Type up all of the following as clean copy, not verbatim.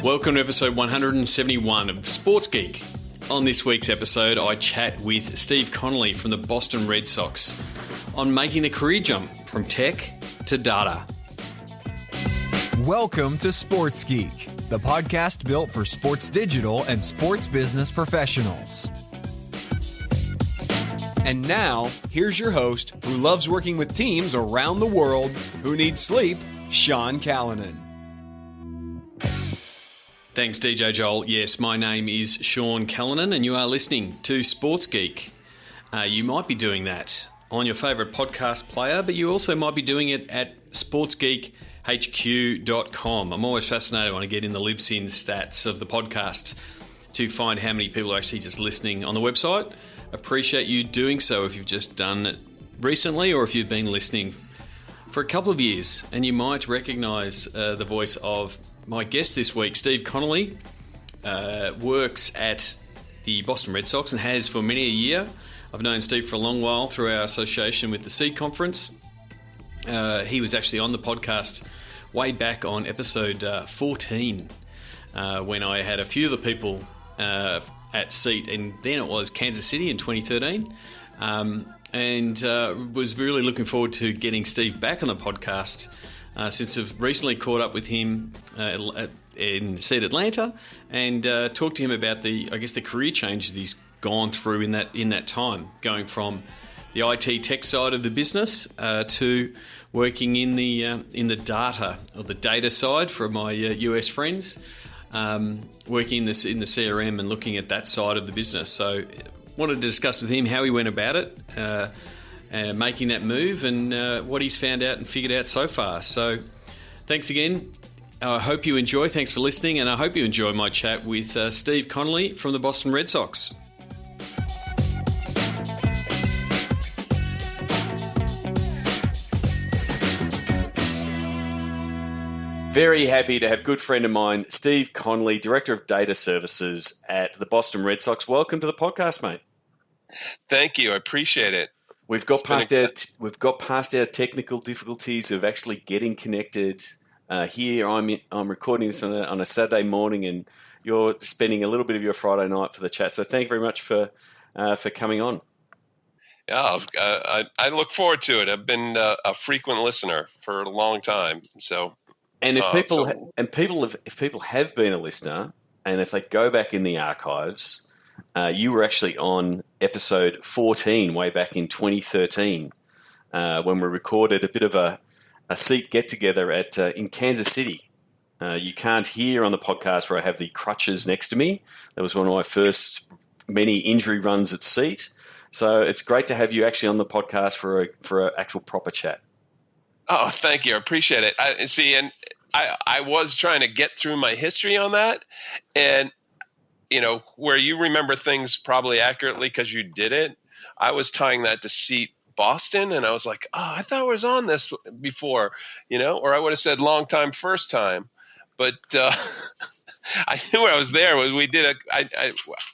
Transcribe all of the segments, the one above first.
Welcome to episode 171 of Sports Geek. On this week's episode, I chat with Steve Conley from the Boston Red Sox on making the career jump from tech to data. Welcome to Sports Geek, the podcast built for sports digital and sports business professionals. And now, here's your host, who loves working with teams around the world who need sleep, Sean Callanan. Thanks, DJ Joel. Yes, my name is Sean Callanan, and you are listening to Sports Geek. You might be doing that on your favourite podcast player, but you also might be doing it at sportsgeekhq.com. I'm always fascinated when I get in the libsyn stats of the podcast to find how many people are actually just listening on the website. Appreciate you doing so if you've just done it recently or if you've been listening for a couple of years, and you might recognise the voice of my guest this week. Steve Conley works at the Boston Red Sox and has for many a year. I've known Steve for a long while through our association with the Seed Conference. He was actually on the podcast way back on episode 14 when I had a few of the people at Seat, and then it was Kansas City in 2013. And was really looking forward to getting Steve back on the podcast since I've recently caught up with him in Seat Atlanta and talked to him about the career change that he's gone through in that time, going from the IT tech side of the business to working in the data or the data side for my US friends, working in the CRM and looking at that side of the business. So wanted to discuss with him how he went about it, making that move, and what he's found out and figured out so far. So thanks again. I hope you enjoy. Thanks for listening, and I hope you enjoy my chat with Steve Conley from the Boston Red Sox. Very happy to have a good friend of mine, Steve Conley, Director of Data Services at the Boston Red Sox. Welcome to the podcast, mate. Thank you. I appreciate it. We've got past our technical difficulties of actually getting connected. Here, I'm recording this on a Saturday morning, and you're spending a little bit of your Friday night for the chat. So thank you very much for coming on. Yeah, I look forward to it. I've been a frequent listener for a long time. So, and if people have been a listener, and if they go back in the archives. You were actually on episode 14 way back in 2013 when we recorded a bit of a seat get-together in Kansas City. You can't hear on the podcast where I have the crutches next to me. That was one of my first many injury runs at Seat. So it's great to have you actually on the podcast for an actual proper chat. Oh, thank you. I appreciate it. I was trying to get through my history on that, and you know, where you remember things probably accurately because you did it, I was tying that to Seat Boston, and I was like, oh, I thought I was on this before, you know, or I would have said long time, first time. But I knew I was there. We did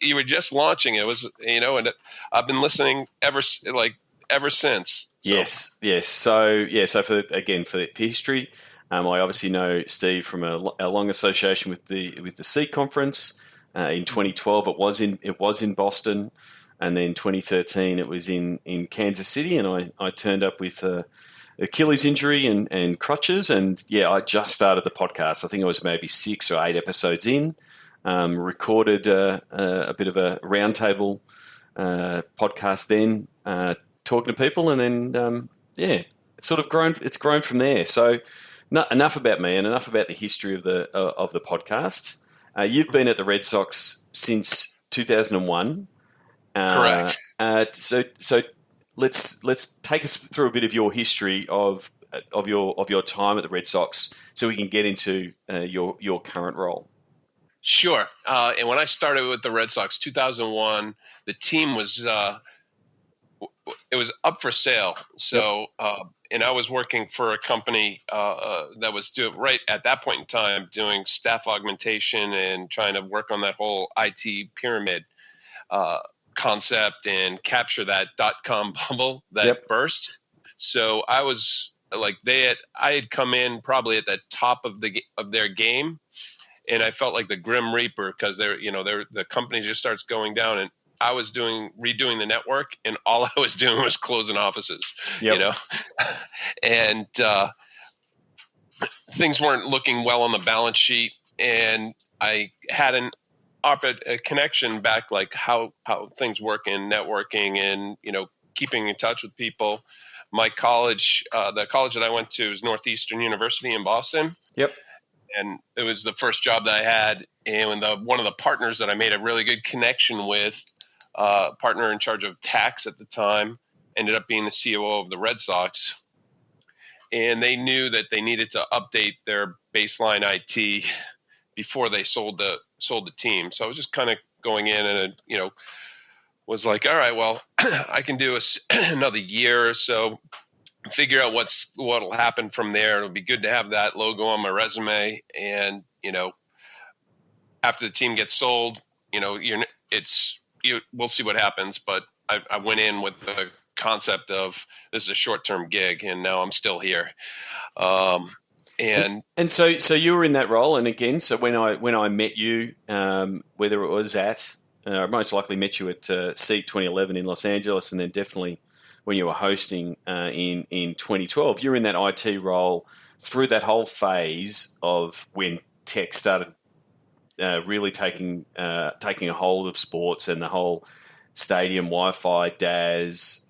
you were just launching it. It was, you know, and I've been listening ever since. So. Yes. So for history, I obviously know Steve from a long association with the Seat Conference. In 2012, it was in Boston, and then 2013 it was in Kansas City, and I turned up with Achilles injury and crutches, and I just started the podcast. I think I was maybe 6 or 8 episodes in. Recorded a bit of a roundtable podcast then, talking to people, and then it's sort of grown. It's grown from there. So, enough about me and enough about the history of the podcast. You've been at the Red Sox since 2001. Correct. So let's take us through a bit of your history of your time at the Red Sox, so we can get into your current role. Sure. And when I started with the Red Sox, 2001, the team was it was up for sale. So, and I was working for a company that was right at that point in time doing staff augmentation and trying to work on that whole IT pyramid concept and capture that .com bubble that burst. So I was like, I had come in probably at the top of their game, and I felt like the Grim Reaper because the company just starts going down, and I was redoing the network, and all I was doing was closing offices, and things weren't looking well on the balance sheet, and I had a connection back, like how things work in networking and, keeping in touch with people. My college, the college that I went to is Northeastern University in Boston. Yep. And it was the first job that I had. And one of the partners that I made a really good connection with, partner in charge of tax at the time, ended up being the COO of the Red Sox. And they knew that they needed to update their baseline IT before they sold the team. So I was just kind of going in and, was like, all right, well, I can do another year or so, figure out what'll happen from there. It'll be good to have that logo on my resume. And, after the team gets sold, we'll see what happens. But I went in with the concept of this is a short-term gig, and now I'm still here. And so you were in that role, and again, so when I met you, whether it was at most likely met you at Seek 2011 in Los Angeles, and then definitely when you were hosting in 2012, you're in that IT role through that whole phase of when tech started really taking a hold of sports, and the whole stadium Wi-Fi, DAS,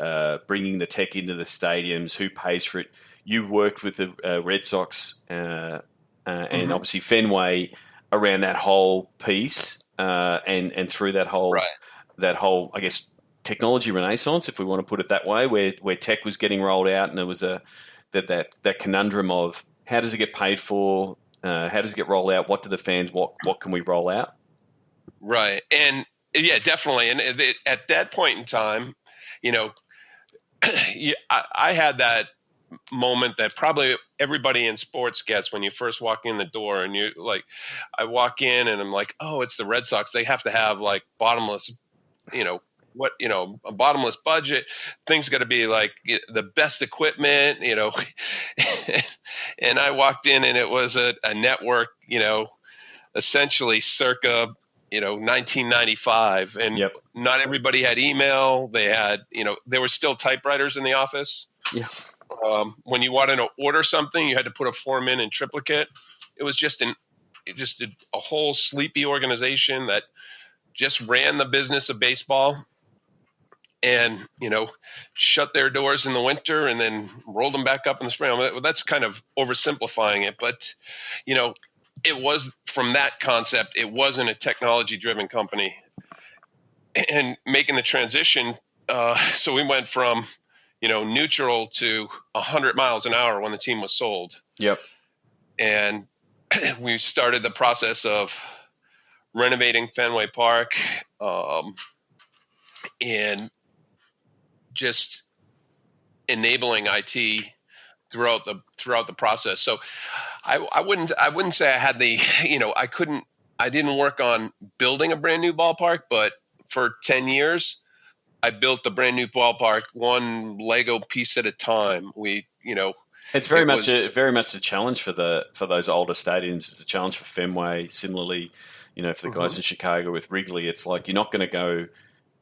bringing the tech into the stadiums, who pays for it. You worked with the Red Sox and obviously Fenway around that whole piece. And through that whole, I guess, technology renaissance, if we want to put it that way, where tech was getting rolled out, and there was that conundrum of how does it get paid for, how does it get rolled out, what do the fans, what can we roll out? Right, and yeah, definitely. And at that point in time, I had that moment that probably everybody in sports gets when you first walk in the door, and I walk in and I'm like, oh, it's the Red Sox. They have to have like bottomless, a bottomless budget. Things got to be like the best equipment, and I walked in and it was a network, essentially circa, 1995, and not everybody had email. They had, there were still typewriters in the office. Yeah. When you wanted to order something, you had to put a form in triplicate. It was just a whole sleepy organization that just ran the business of baseball, and shut their doors in the winter and then rolled them back up in the spring. That's kind of oversimplifying it, but it was, from that concept, it wasn't a technology-driven company. And making the transition, so we went from neutral to 100 miles an hour when the team was sold. Yep. And we started the process of renovating Fenway Park, and just enabling IT throughout the process. So I wouldn't say I had the, I didn't work on building a brand new ballpark, but for 10 years, I built the brand new ballpark one Lego piece at a time. It's very much a challenge for those older stadiums. It's a challenge for Fenway. Similarly, for the guys in Chicago with Wrigley, it's like you're not going to go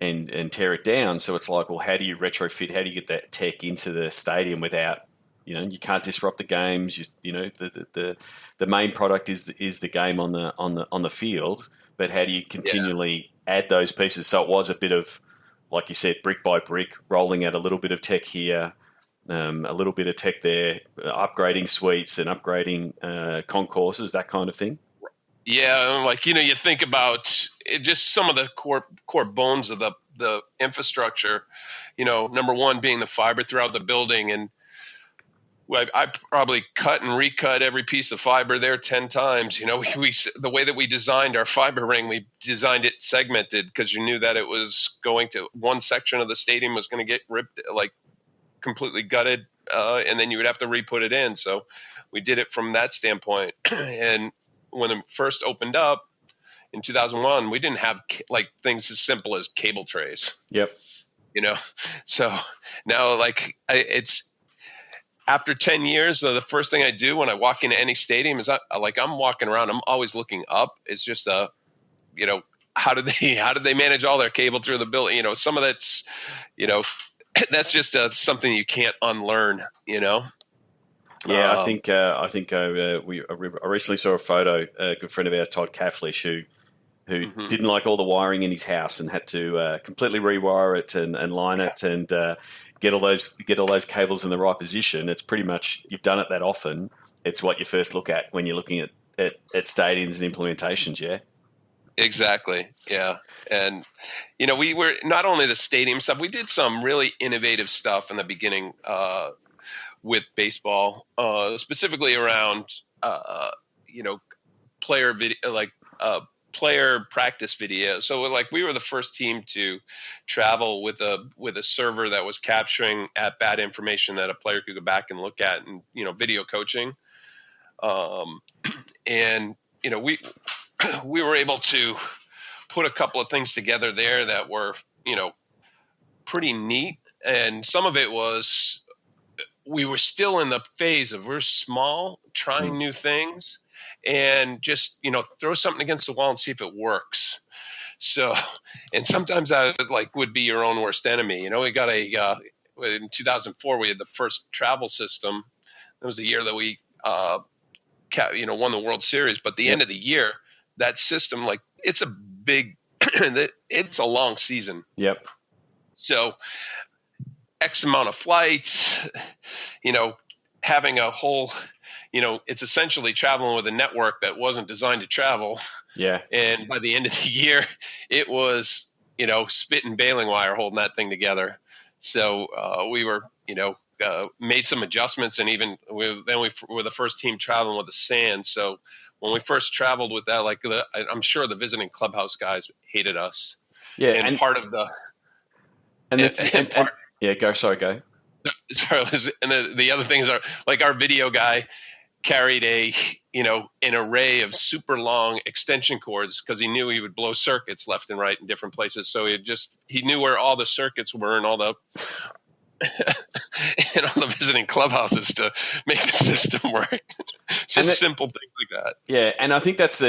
and tear it down. So it's like, well, how do you retrofit? How do you get that tech into the stadium without, you can't disrupt the games. The main product is the game on the field, but how do you continually add those pieces? So it was a bit of, like you said, brick by brick, rolling out a little bit of tech here, a little bit of tech there, upgrading suites and upgrading concourses, that kind of thing. Yeah, you think about just some of the core bones of the infrastructure. Number one being the fiber throughout the building, and I probably cut and recut every piece of fiber there 10 times. The way that we designed our fiber ring, we designed it segmented because you knew that it was going to, one section of the stadium was going to get ripped, like completely gutted, and then you would have to re-put it in. So we did it from that standpoint. And when it first opened up in 2001, we didn't have things as simple as cable trays. Yep. So now after 10 years, the first thing I do when I walk into any stadium is I'm walking around. I'm always looking up. It's just how did they manage all their cable through the building? You know, some of that's, that's just something you can't unlearn. You know. Yeah, I think I recently saw a photo. A good friend of ours, Todd Cafflish, who didn't like all the wiring in his house and had to completely rewire it and line it and get all those cables in the right position. It's pretty much, you've done it that often, it's what you first look at when you're looking at stadiums and implementations. Yeah. Exactly. Yeah. And, we were not only the stadium stuff, we did some really innovative stuff in the beginning with baseball, specifically around, player video, player practice video. So we were the first team to travel with a server that was capturing at-bat information that a player could go back and look at, and, video coaching. And, we were able to put a couple of things together there that were, pretty neat. And some of it was, we were still in the phase of, we're small, trying new things, and just, throw something against the wall and see if it works. So, and sometimes that would be your own worst enemy. We got in 2004, we had the first travel system. It was the year that we, won the World Series, but the end of the year, that system, it's a big, it's a long season. Yep. So X amount of flights, having a whole, it's essentially traveling with a network that wasn't designed to travel. Yeah. And by the end of the year, it was, spit and baling wire holding that thing together. So we were, made some adjustments, and even we were the first team traveling with the sand. So when we first traveled with that, I'm sure the visiting clubhouse guys hated us. Yeah. And part of the, yeah, go. Sorry, go. Sorry, and the other things are our video guy carried an array of super long extension cords because he knew he would blow circuits left and right in different places. So he knew where all the circuits were and all the and all the visiting clubhouses to make the system work. Just simple things like that. Yeah, and I think that's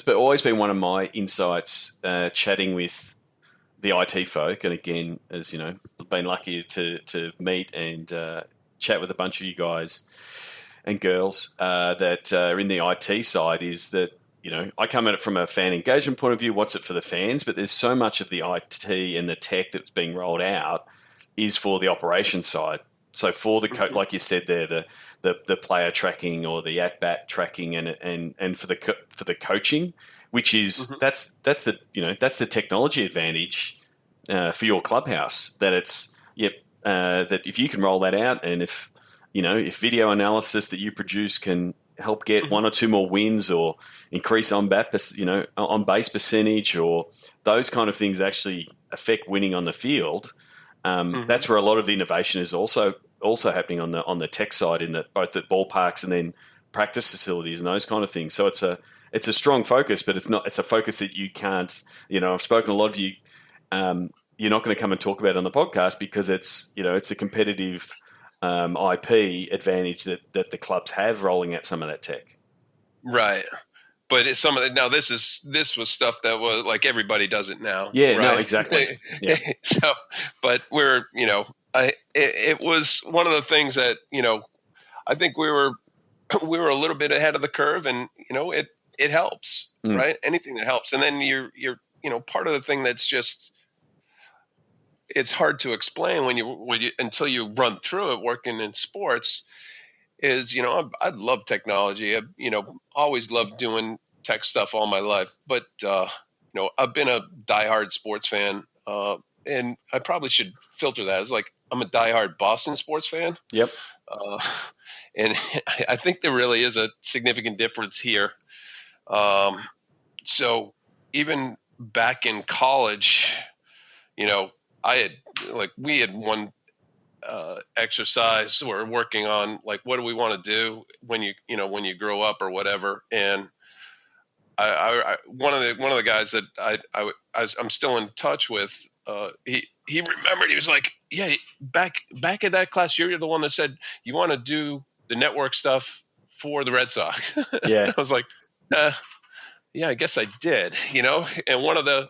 always been one of my insights chatting with the IT folk, and again, as you know, been lucky to meet and chat with a bunch of you guys and girls that are in the IT side, is that, I come at it from a fan engagement point of view, what's it for the fans, but there's so much of the IT and the tech that's being rolled out is for the operations side. So for the like you said there, the player tracking or the at-bat tracking and for the coaching, which is that's the technology advantage for your clubhouse, that it's that if you can roll that out, and if video analysis that you produce can help get one or two more wins or increase on base percentage, or those kind of things that actually affect winning on the field. That's where a lot of the innovation is also happening on the tech side, in both the ballparks and then practice facilities and those kind of things. So it's a strong focus, but it's a focus that you can't. I've spoken to a lot of you. You're not going to come and talk about it on the podcast because it's a competitive IP advantage that the clubs have rolling out some of that tech. Right. But this was stuff that was everybody does it now. Yeah, right? No, exactly. Yeah. So, but we're, it was one of the things that, I think we were a little bit ahead of the curve, and, it helps, right? Anything that helps. And then you're, part of the thing that's just, it's hard to explain when you until you run through it working in sports, is, I love technology. I've, always loved doing tech stuff all my life, but, I've been a diehard sports fan, and I probably should filter that as I'm a diehard Boston sports fan. Yep. And I think there really is a significant difference here. So even back in college, we had one exercise we're working on, what do we want to do when you grow up or whatever. And I one of the guys that I'm still in touch with, he remembered. He was like, yeah, back in that class, you're the one that said you want to do the network stuff for the Red Sox. Yeah. I was like, yeah, I guess I did, and one of the,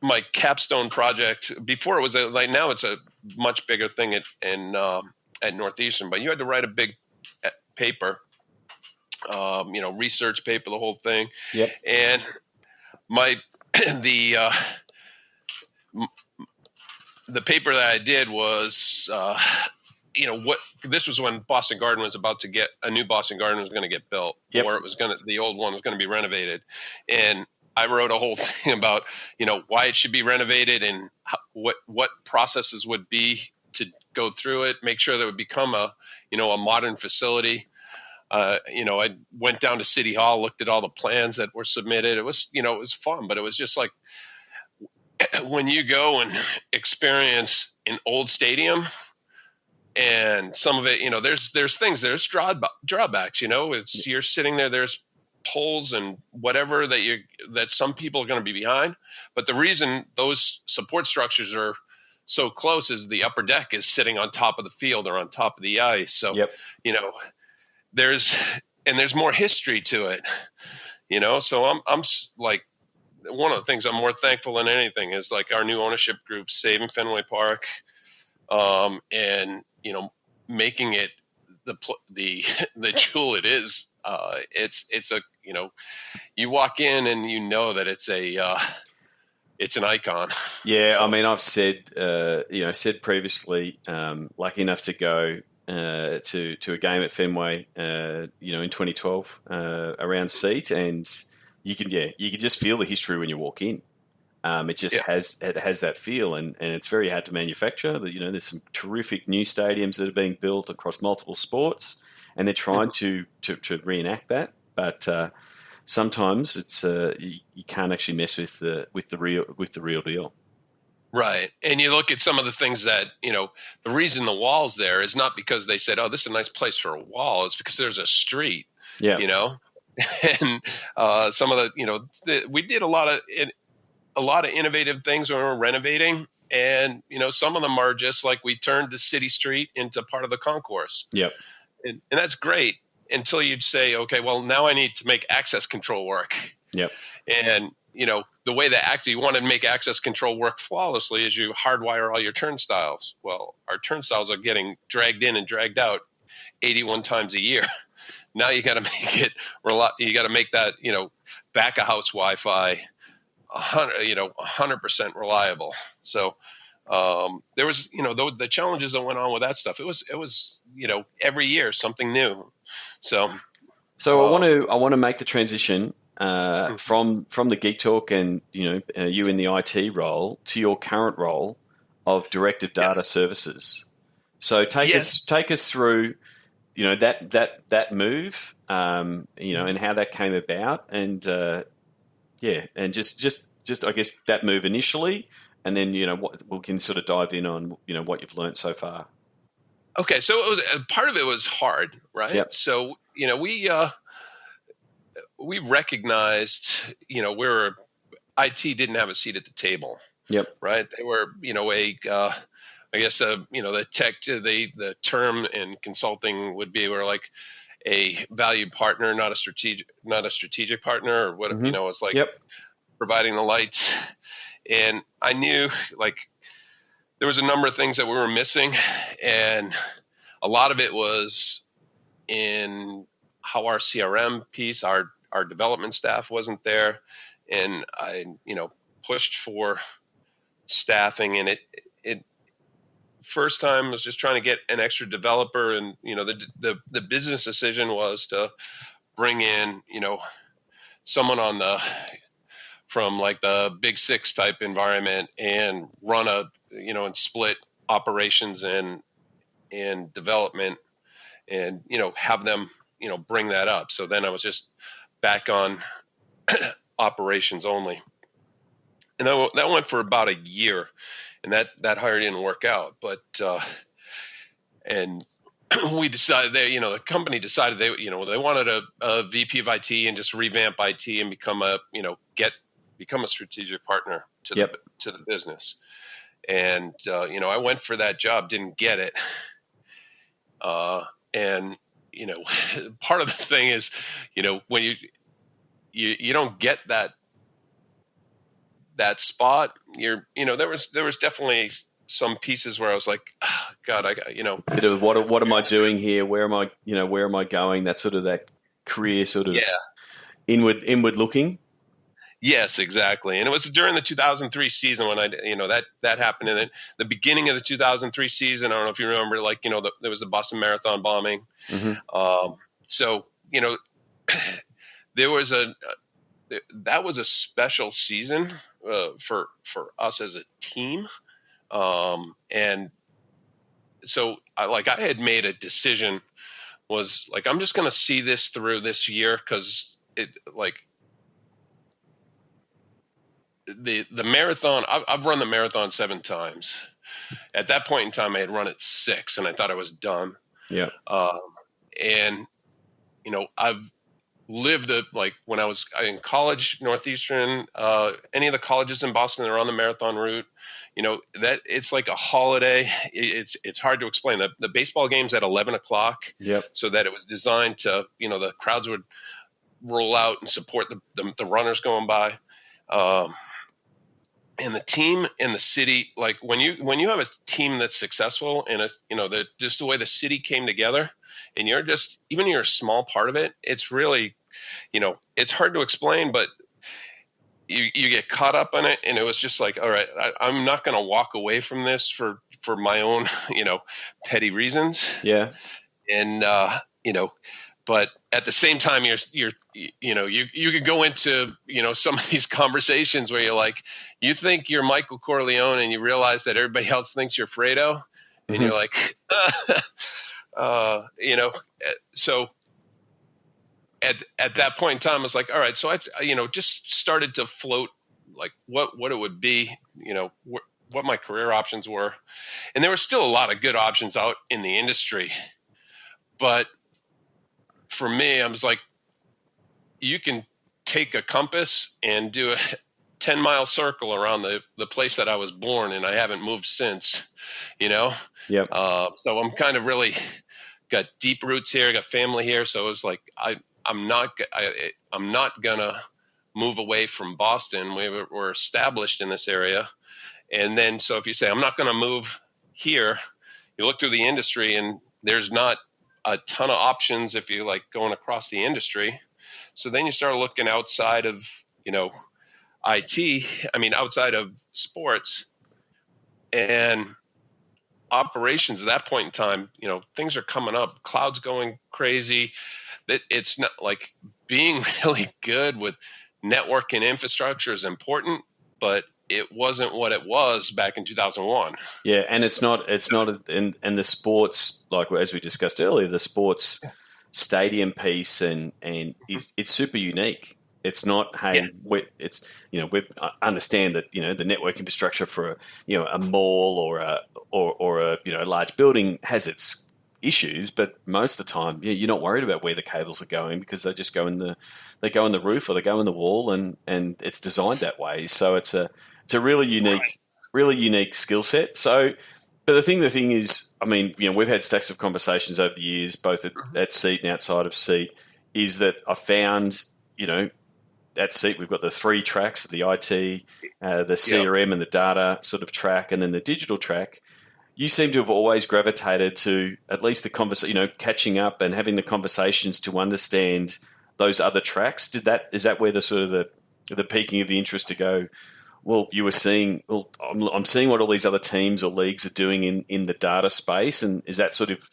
my capstone project before it was now it's a much bigger thing at Northeastern, but you had to write a big paper, research paper, the whole thing. Yep. And the paper that I did was, this was when Boston Garden was about to get a new Boston Garden was going to get built, yep. or the old one was going to be renovated. And I wrote a whole thing about, why it should be renovated and what processes would be to go through it, make sure that it would become a modern facility. I went down to City Hall, looked at all the plans that were submitted. It was, it was fun, but it was just like when you go and experience an old stadium and some of it, there's things, there's drawbacks, you're sitting there, there's poles and whatever that some people are going to be behind. But the reason those support structures are so close is the upper deck is sitting on top of the field or on top of the ice. So, yep. There's more history to it, so I'm like, one of the things I'm more thankful than anything is like our new ownership group saving Fenway Park, and making it the jewel it is. It's a you walk in and that it's an icon. Yeah, so. I mean, I've said previously, lucky enough to go to a game at Fenway, in 2012 around seat, and you can just feel the history when you walk in. It just has that feel, and it's very hard to manufacture. There's some terrific new stadiums that are being built across multiple sports, and they're trying to reenact that. But sometimes it's you can't actually mess with the real deal. Right. And you look at some of the things that, the reason the wall's there is not because they said, oh, this is a nice place for a wall. It's because there's a street, yeah. And some of the, we did a lot of innovative things when we were renovating. And, some of them are just like we turned the city street into part of the concourse. Yep. And that's great until you'd say, okay, well, now I need to make access control work. Yep. And, the way that you want to make access control work flawlessly is you hardwire all your turnstiles. Well, our turnstiles are getting dragged in and dragged out 81 times a year. Now you got to make it, you got to make that, back of house Wi-Fi 100% reliable. So there was, the challenges that went on with that stuff. It was, every year something new. So I want to make the transition from the Geek Talk and you in the IT role to your current role of Director of Data Services. So take us through that move and how that came about, and and just I guess that move initially, and then what we can sort of dive in on what you've learned so far. Okay, so it was part of it was hard, right? Yep. So we recognized, IT didn't have a seat at the table. Yep. Right. They were, I guess, the tech, the term in consulting would be we're like a valued partner, not a strategic partner, or what, Mm-hmm. it's like yep. providing the lights. And I knew like there was a number of things that we were missing. And a lot of it was in how our CRM piece, our development staff wasn't there. And I, pushed for staffing, and it first time was just trying to get an extra developer. And, the business decision was to bring in, someone from like the Big Six type environment and run and split operations and development and, have them, bring that up. So then I was just back on operations only. And that went for about a year, and that hire didn't work out. But and we decided the company decided they wanted a VP of IT and just revamp IT and become get become a strategic partner to the business. And, I went for that job, didn't get it. And, part of the thing is, when you don't get that spot, there was definitely some pieces where I was like, oh, God, bit of what am I doing here? Where am I going? That sort of that career sort of inward looking. Yes, exactly. And it was during the 2003 season when that happened. And then the beginning of the 2003 season, I don't know if you remember, there was the Boston Marathon bombing. Mm-hmm. So, there was that was a special season for us as a team. And so I had made a decision, was like, I'm just going to see this through this year. 'Cause the marathon, I've run the marathon 7 times. At that point in time, I had run it 6 and I thought I was done. Yeah. And, I've lived when I was in college, Northeastern, any of the colleges in Boston that are on the marathon route, that it's like a holiday. It's hard to explain. The baseball game's at 11 o'clock. Yep. So that it was designed to, the crowds would roll out and support the runners going by. And the team and the city, like when you have a team that's successful and just the way the city came together, and you're a small part of it, it's really, it's hard to explain, but you get caught up in it. And it was just like, all right, I'm not going to walk away from this for my own, petty reasons. Yeah. And, but at the same time, you could go into, some of these conversations where you're like, you think you're Michael Corleone and you realize that everybody else thinks you're Fredo. And you're like, so at that point in time, I was like, all right, so I, just started to float like what it would be, what my career options were. And there were still a lot of good options out in the industry, but for me, I was like, you can take a compass and do a 10-mile circle around the place that I was born, and I haven't moved since, Yep. So I'm kind of really got deep roots here, got family here. So it was like, I'm not gonna move away from Boston. We're established in this area. And then, so if you say, I'm not going to move here, you look through the industry and there's not a ton of options if you like going across the industry. So then you start looking outside of, outside of sports and operations. At that point in time, things are coming up, cloud's going crazy. That it's not like being really good with network and infrastructure is important, but it wasn't what it was back in 2001. Yeah, and it's not, and the sports, like as we discussed earlier, the sports stadium piece and it's super unique. It's not, hey, we understand that the network infrastructure for a mall or a large building has its issues, but most of the time, you're not worried about where the cables are going because they just go in the roof or they go in the wall, and it's designed that way. So it's a really unique skill set. So, but the thing is, we've had stacks of conversations over the years, both at Seat and outside of Seat, is that I found, at Seat we've got the 3 tracks of the IT, the CRM and the data sort of track, and then the digital track. You seem to have always gravitated to at least the catching up and having the conversations to understand those other tracks. Is that where the sort of the peaking of the interest to go, well, you were seeing, well, I'm seeing what all these other teams or leagues are doing in the data space, and is that sort of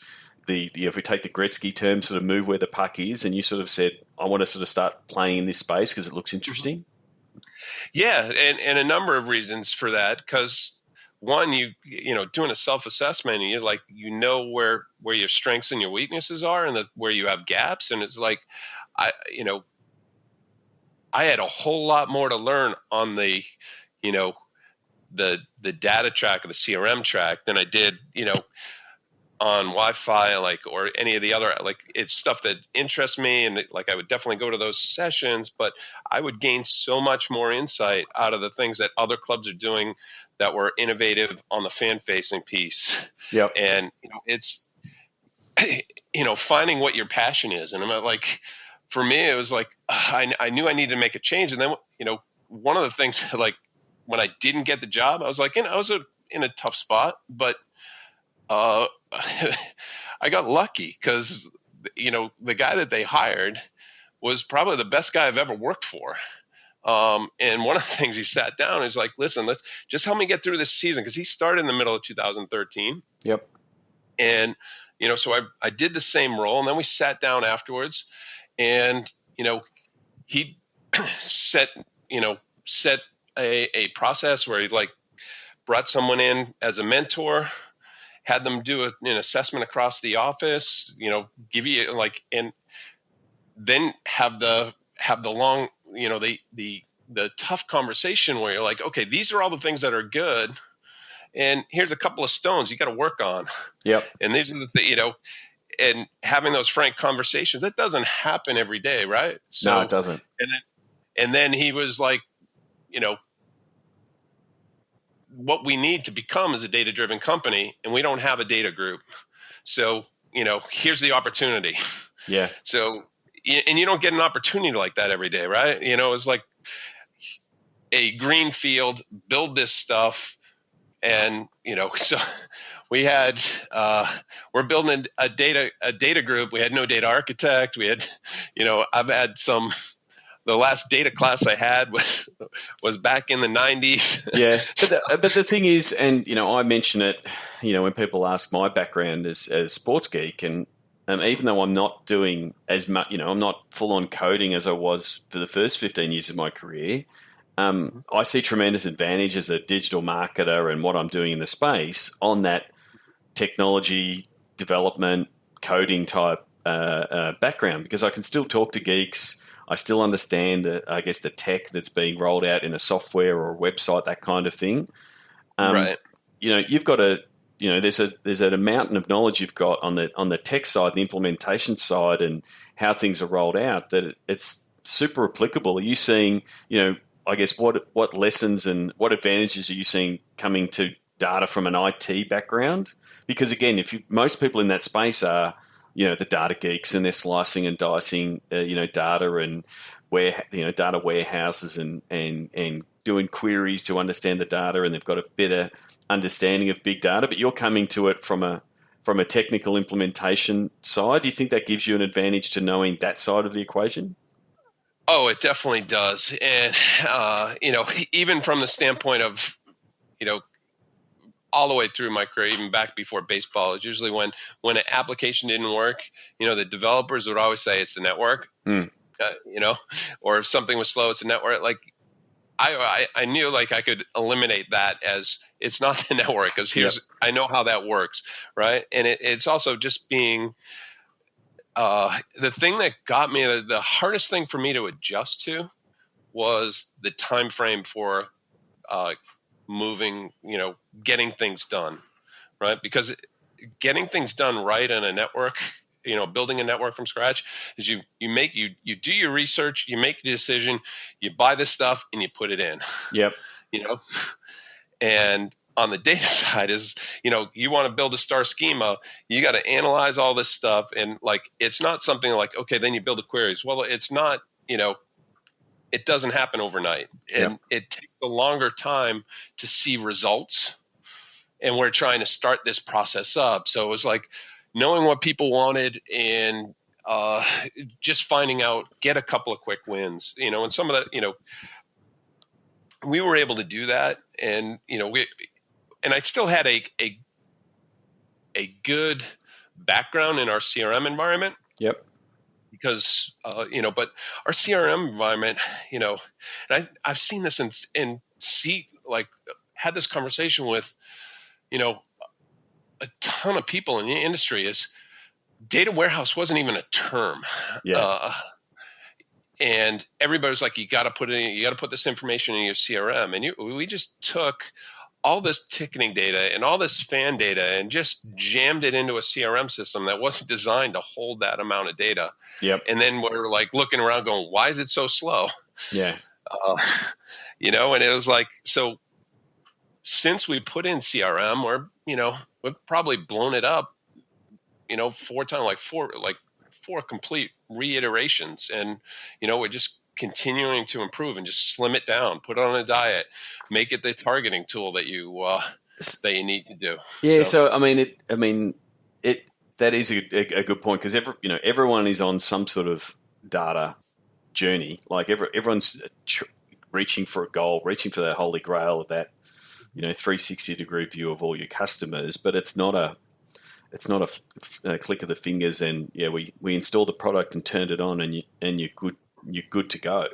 if we take the Gretzky term, sort of move where the puck is, and you sort of said, I want to sort of start playing in this space because it looks interesting? Yeah, and a number of reasons for that, because one, doing a self-assessment, and you're like, where your strengths and your weaknesses are, and where you have gaps, and it's like, I had a whole lot more to learn on the data track or the CRM track than I did, on Wi-Fi, or any of the other, it's stuff that interests me. And I would definitely go to those sessions, but I would gain so much more insight out of the things that other clubs are doing that were innovative on the fan facing piece. Yep. And, it's, finding what your passion is. And I'm for me, it was I knew I needed to make a change. And then, one of the things, when I didn't get the job, I was I was in a tough spot, but I got lucky because, the guy that they hired was probably the best guy I've ever worked for. And one of the things he sat down and he's like, listen, let's just help me get through this season. Cause he started in the middle of 2013. Yep. And, so I did the same role, and then we sat down afterwards, and, he set a process where he brought someone in as a mentor, had them do an assessment across the office, give you and then have the long, the tough conversation where you're okay, these are all the things that are good, and here's a couple of stones you got to work on. Yep. And these are the and having those frank conversations, that doesn't happen every day, right? So, no, it doesn't. And then he was what we need to become is a data-driven company, and we don't have a data group. So, here's the opportunity. Yeah. So, and you don't get an opportunity like that every day, right? It's a green field, build this stuff. And, so we had, we're building a data group. We had no data architect. We had, I've had the last data class I had was back in the 90s. Yeah. But the thing is, and, I mention it, when people ask my background as sports geek, and even though I'm not doing as much, I'm not full on coding as I was for the first 15 years of my career. I see tremendous advantage as a digital marketer and what I'm doing in the space on that technology development, coding type background, because I can still talk to geeks. I still understand, the tech that's being rolled out in a software or a website, that kind of thing. Right. You've got there's a mountain of knowledge you've got on the tech side, the implementation side, and how things are rolled out, that it's super applicable. Are you seeing, what lessons and what advantages are you seeing coming to data from an IT background? Because again, most people in that space are, the data geeks, and they're slicing and dicing, data and data warehouses and doing queries to understand the data, and they've got a better understanding of big data. But you're coming to it from a technical implementation side. Do you think that gives you an advantage to knowing that side of the equation? Oh, it definitely does. And, even from the standpoint of, all the way through my career, even back before baseball, it's usually when an application didn't work, the developers would always say it's the network, or if something was slow, it's a network. I knew I could eliminate that as it's not the network, because I know how that works. Right. And it's also just being, the thing that got me, the hardest thing for me to adjust to was the time frame for moving, getting things done, right? Because getting things done right in a network, building a network from scratch, is you do your research, you make a decision, you buy the stuff, and you put it in. Yep. And on the data side is, you want to build a star schema, you got to analyze all this stuff. And it's not something okay, then you build the queries. Well, it's not, it doesn't happen overnight, and it takes a longer time to see results. And we're trying to start this process up. So it was knowing what people wanted, and just finding out, get a couple of quick wins, and some of that, we were able to do that. And, and I still had a good background in our CRM environment. Yep. Because, but our CRM environment, and I've seen this and had this conversation with, a ton of people in the industry, is data warehouse wasn't even a term. Yeah. And everybody was you got to put this information in your CRM. And we just took all this ticketing data and all this fan data and just jammed it into a CRM system that wasn't designed to hold that amount of data. Yep. And then we're like looking around going, why is it so slow? Yeah. And it was like, so since we put in CRM, we've probably blown it up, 4 times, like four complete reiterations. And, we're just continuing to improve and just slim it down, put it on a diet, make it the targeting tool that you need to do. Yeah. So that is a good point, because everyone is on some sort of data journey. Like everyone's reaching for a goal, reaching for that holy grail of that 360-degree view of all your customers. But it's not a click of the fingers and we installed the product and turned it on and you're good to go.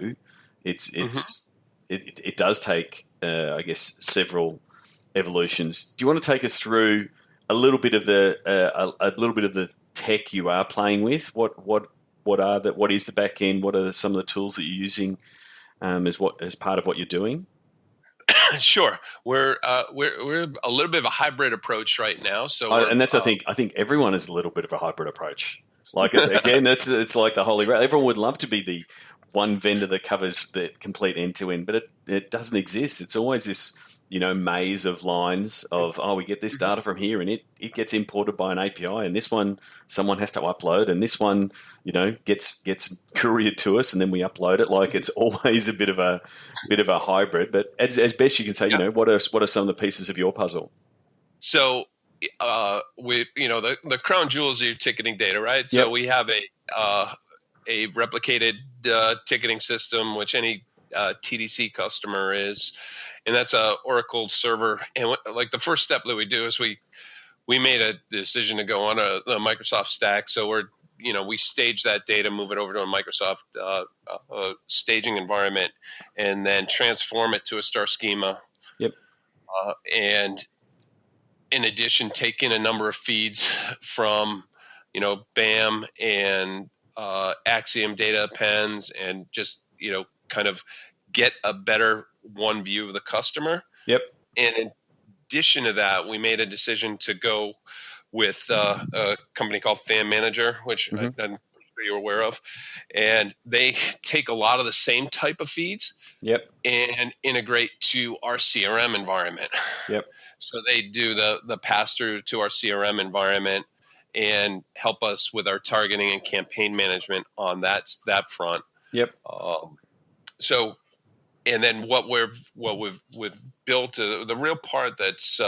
It does take I guess several evolutions. Do you want to take us through a little bit of the tech you are playing with? What is the back end? What are some of the tools that you're using as part of what you're doing? Sure, we're a little bit of a hybrid approach right now. So, and that's I think everyone is a little bit of a hybrid approach. Like again, it's like the holy grail. Everyone would love to be the one vendor that covers the complete end to end, but it doesn't exist. It's always this maze of lines of, we get this data from here and it gets imported by an API, and this one someone has to upload, and this one gets couriered to us and then we upload it. Like it's always a bit of a hybrid. But as best you can say, what are some of the pieces of your puzzle? So the crown jewels of your ticketing data, right? So we have a replicated ticketing system, which any TDC customer is, and that's a Oracle server. And like the first step that we do is we made a decision to go on the Microsoft stack. So we stage that data, move it over to a Microsoft staging environment, and then transform it to a star schema. Yep. And in addition, take in a number of feeds from BAM and Axiom data pens, and just kind of get a better one view of the customer. Yep. And in addition to that, we made a decision to go with a company called Fan Manager, which I'm sure you're aware of, and they take a lot of the same type of feeds. Yep. And integrate to our CRM environment. Yep. So they do the pass through to our CRM environment and help us with our targeting and campaign management on that front. Yep. So, and then what we've built, the real part that's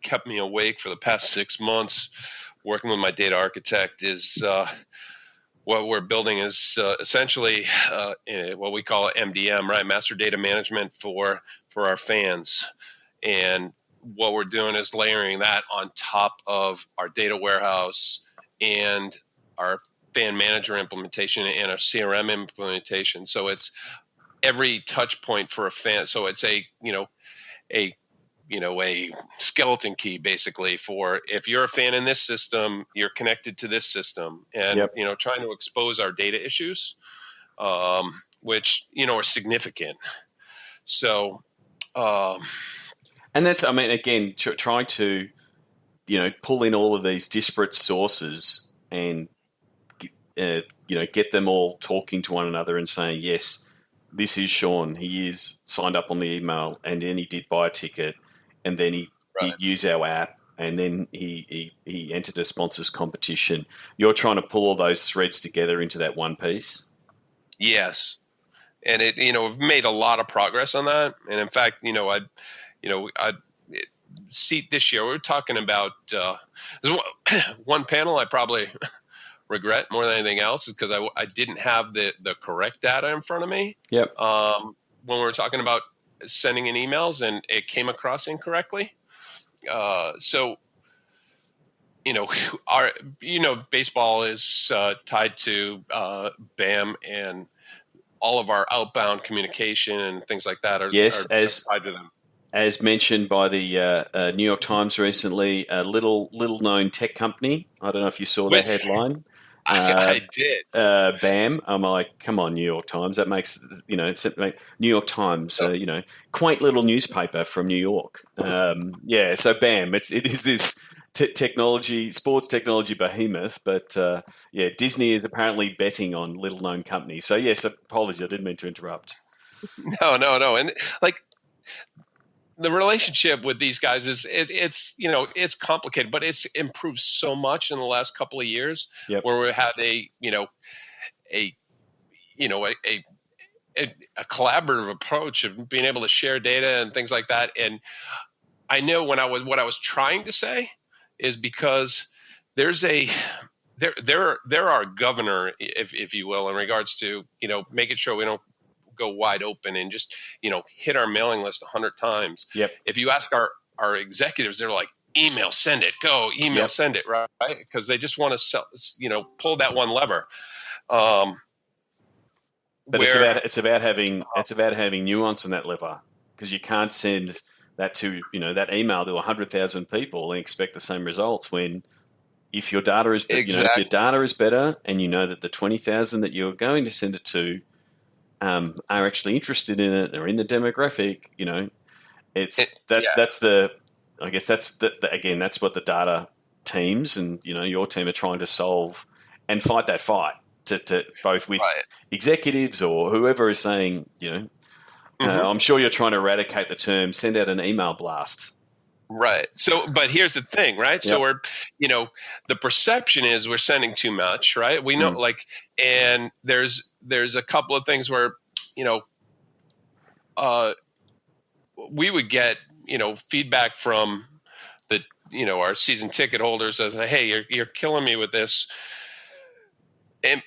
kept me awake for the past 6 months, working with my data architect, is what we're building is essentially what we call MDM, right? Master Data Management for our fans. And what we're doing is layering that on top of our data warehouse and our fan manager implementation and our CRM implementation. So it's every touch point for a fan. So it's a skeleton key basically for, if you're a fan in this system, you're connected to this system, and trying to expose our data issues, which are significant. So, and that's, again, trying to pull in all of these disparate sources and get them all talking to one another and saying, yes, this is Sean. He is signed up on the email, and then he did buy a ticket, and then he did use our app, and then he entered a sponsors competition. You're trying to pull all those threads together into that one piece. Yes, and we've made a lot of progress on that. And in fact, I see this year we were talking about one panel I probably regret more than anything else is because I didn't have the correct data in front of me. Yep. When we were talking about sending in emails and it came across incorrectly. So, baseball is tied to BAM, and all of our outbound communication and things like that are tied to them. As mentioned by the New York Times recently, a little known tech company. I don't know if you saw that headline. I did. BAM. I'm like, come on, New York Times. That makes, New York Times, quaint little newspaper from New York. So BAM. It is this sports technology behemoth, but Disney is apparently betting on little known companies. So yes, apologies, I didn't mean to interrupt. No, and like the relationship with these guys is it's complicated, but it's improved so much in the last couple of years. Yep. Where we had a collaborative approach of being able to share data and things like that. And I know what I was trying to say is because there's there are governor, if you will, in regards to making sure we don't go wide open and just hit our mailing list 100 times. Yep. If you ask our executives, they're like, email, send it, go, email, yep. send it, right? Because they just want to pull that one lever. But it's about having nuance in that lever, because you can't send that to that email to 100,000 people and expect the same results when if your data is if your data is better and you know that the 20,000 that you're going to send it to are actually interested in it or in the demographic, that's what the data teams and your team are trying to solve and fight that fight to both with executives or whoever is saying, I'm sure you're trying to eradicate the term, send out an email blast. Right. So, but here's the thing, right? Yep. So we're, the perception is we're sending too much, right? We know and there's a couple of things where, we would get, feedback from the, our season ticket holders as, hey, you're killing me with this. And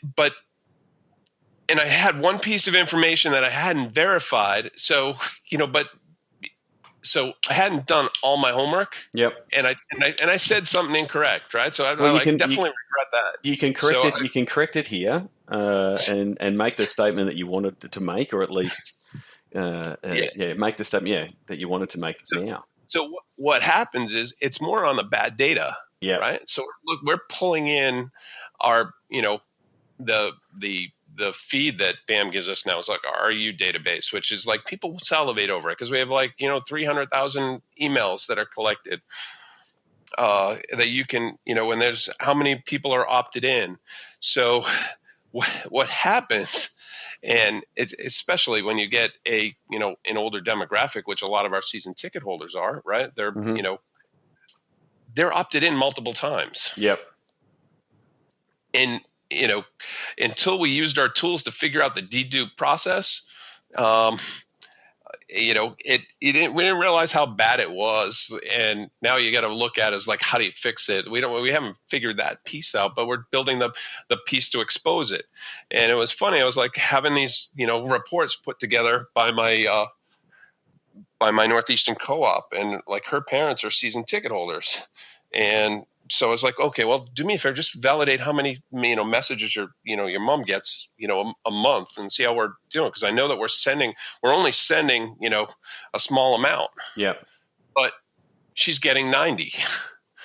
I had one piece of information that I hadn't verified. So, so I hadn't done all my homework. Yep. And I said something incorrect, right? So I definitely regret that. You can correct it. You can correct it here, and make the statement that you wanted to make, or at least, make the statement, that you wanted to make now. So what happens is it's more on the bad data. Yeah. Right. So look, we're pulling in our, the feed that BAM gives us now is like our RU database, which is like people salivate over it because we have 300,000 emails that are collected that you can, when there's how many people are opted in. So what happens, and it's especially when you get an older demographic, which a lot of our season ticket holders are, right? They're, they're opted in multiple times. Yep. And, until we used our tools to figure out the dedupe process, we didn't realize how bad it was. And now you got to look at it as like, how do you fix it? We haven't figured that piece out, but we're building the piece to expose it. And it was funny. I was like having these, reports put together by my Northeastern co-op, and like her parents are season ticket holders. And so I was like, okay, well, do me a favor, just validate how many, messages your mom gets, a month, and see how we're doing. Because I know that we're only sending, a small amount. Yeah. But she's getting 90.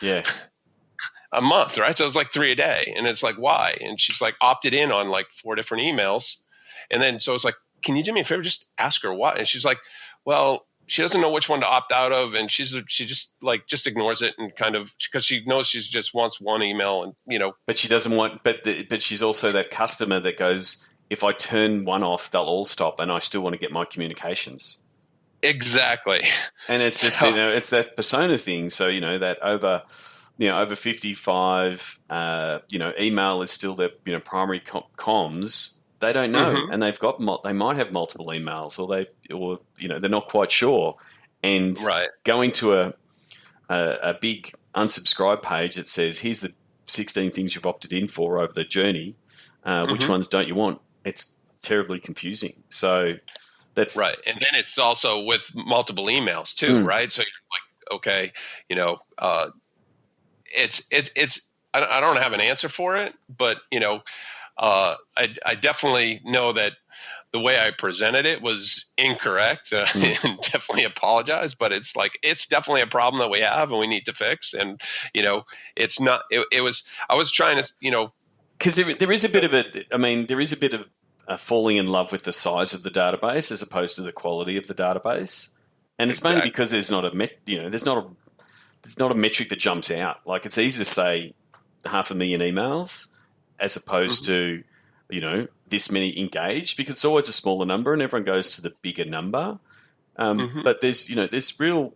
Yeah. A month, right? So it's like 3 a day. And it's like, why? And she's like opted in on like 4 different emails. And then, so it's like, can you do me a favor? Just ask her why. And she's like, well, she doesn't know which one to opt out of, and she just ignores it and kind of, because she knows she just wants one email, and But she doesn't want. But she's also that customer that goes, if I turn one off, they'll all stop, and I still want to get my communications. Exactly. And it's just it's that persona thing. So that over 55, email is still their primary comms. They don't know, and they've got they might have multiple emails, or they're not quite sure. And going to a big unsubscribe page that says, "Here's the 16 things you've opted in for over the journey. Which ones don't you want?" It's terribly confusing. So that's right. And then it's also with multiple emails too, right? So you're like, okay, it's I don't have an answer for it, but I definitely know that the way I presented it was incorrect, and definitely apologize, but it's definitely a problem that we have and we need to fix. And, it's not, I was trying to, Because there is a bit of a falling in love with the size of the database as opposed to the quality of the database, and it's mainly because there's not a there's not a metric that jumps out. Like, it's easy to say 500,000 emails as opposed to this many engaged, because it's always a smaller number and everyone goes to the bigger number. But there's real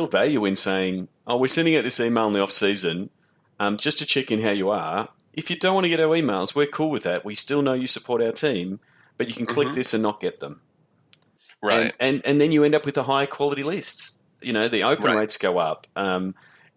value in saying, oh, we're sending out this email in the off season just to check in how you are. If you don't want to get our emails, we're cool with that. We still know you support our team, but you can click this and not get them. Right. And then you end up with a high quality list. The open rates go up.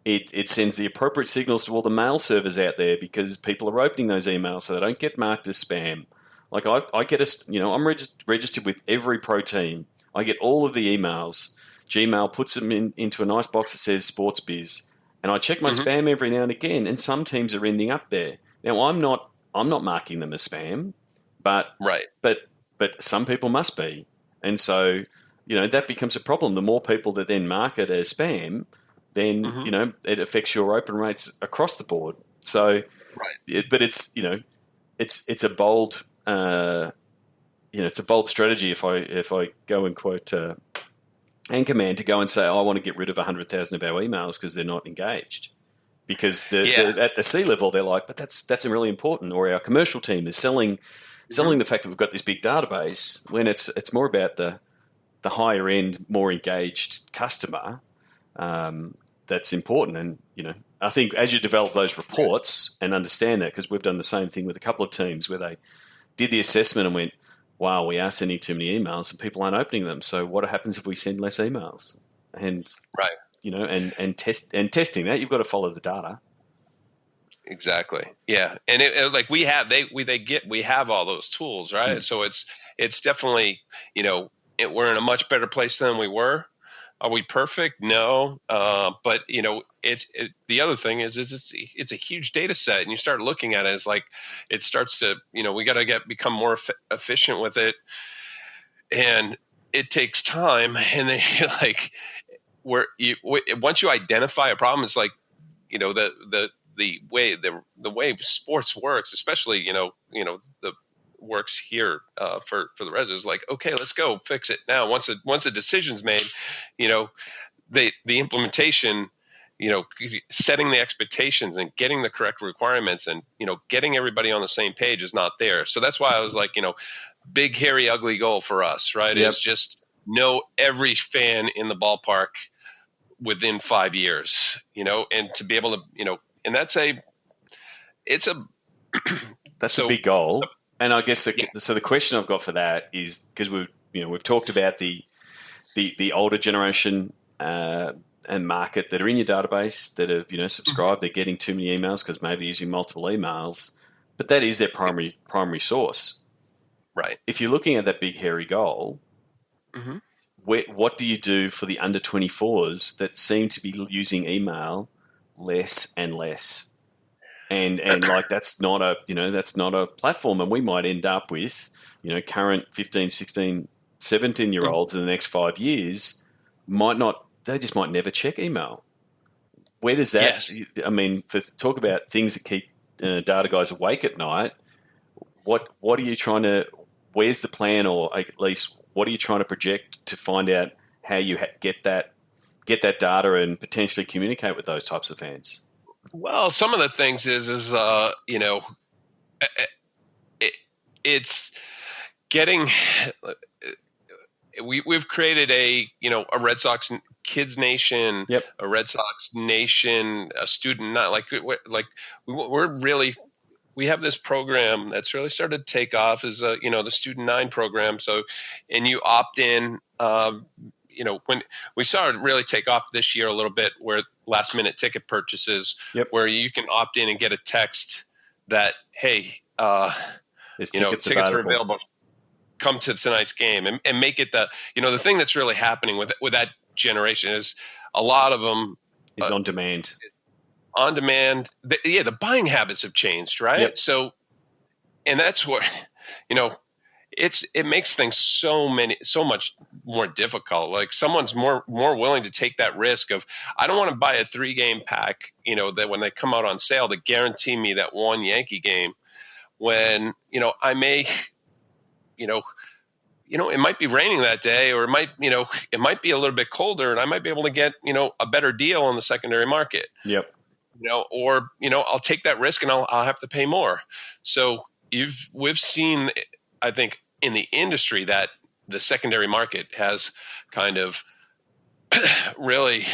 It sends the appropriate signals to all the mail servers out there because people are opening those emails so they don't get marked as spam. Like, I get I'm registered with every pro team. I get all of the emails. Gmail puts them into a nice box that says Sports Biz. And I check my spam every now and again, and some teams are ending up there. Now, I'm not marking them as spam, but some people must be. And so, that becomes a problem. The more people that then mark it as spam, then, it affects your open rates across the board. So, but it's a bold, it's a bold strategy if I go and quote Anchorman to go and say, I want to get rid of 100,000 of our emails because they're not engaged. Because at the C level, they're like, but that's really important. Or our commercial team is selling the fact that we've got this big database, when it's more about the higher end, more engaged customer that's important. And, I think as you develop those reports and understand that, because we've done the same thing with a couple of teams where they did the assessment and went, wow, we are sending too many emails and people aren't opening them. So what happens if we send less emails? And and testing that, you've got to follow the data. Exactly. Yeah. And we have all those tools, right? So it's definitely, we're in a much better place than we were. Are we perfect? No. But the other thing is it's a huge data set, and you start looking at it as like, it starts to, we got to become more efficient with it. And it takes time. And then once you identify a problem, it's like, the way sports works, especially, the works here for the Reds, is like, okay, let's go fix it now. Once a decision's made, the implementation, setting the expectations and getting the correct requirements and, getting everybody on the same page is not there. So that's why I was like, big, hairy, ugly goal for us, right? Yep. Is just know every fan in the ballpark within 5 years, and to be able to, and that's a big goal. And I guess the question I've got for that is, because we've talked about the older generation and market that are in your database that have subscribed. They're getting too many emails because maybe using multiple emails, but that is their primary source. Right. If you're looking at that big hairy goal, what do you do for the under 24s that seem to be using email less and less? And like, that's not a platform. And we might end up with, current 15, 16, 17-year-olds in the next 5 years they just might never check email. Where does that, talk about things that keep data guys awake at night. What are you trying to, where's the plan, or at least what are you trying to project to find out how you get that data and potentially communicate with those types of fans? Well, some of the things it's getting. We've created a Red Sox Kids Nation, a Red Sox Nation, a student, not we have this program that's really started to take off as the Student 9 program. So, and you opt in. When we saw it really take off this year a little bit, where last minute ticket purchases, where you can opt in and get a text that, hey, tickets are available. Come to tonight's game, and make it the thing that's really happening with that generation is a lot of them is on demand. On demand. The buying habits have changed, right? Yep. So, and that's what, it makes things so much more difficult. Like, someone's more willing to take that risk of, I don't want to buy a 3-game pack, that when they come out on sale to guarantee me that one Yankee game, when, I may, it might be raining that day, or it might be a little bit colder, and I might be able to get, a better deal on the secondary market. Yep. Or I'll take that risk and I'll have to pay more. So we've seen, I think, in the industry that the secondary market has kind of really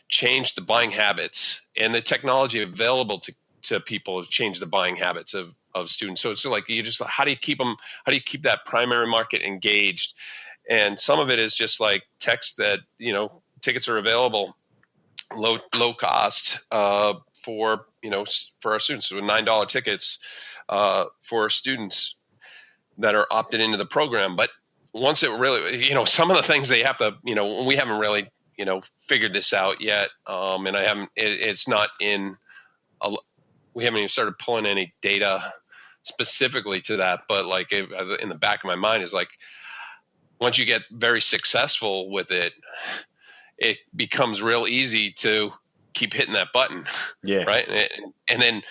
changed the buying habits, and the technology available to people have changed the buying habits of students. So it's like, how do you keep that primary market engaged? And some of it is just like text that, tickets are available, low cost, for our students. So $9 tickets, for students that are opted into the program. But once it really, some of the things they have to, we haven't really, figured this out yet. And it's not we haven't even started pulling any data specifically to that, but like in the back of my mind is like, once you get very successful with it, it becomes real easy to keep hitting that button. Yeah. Right. And then,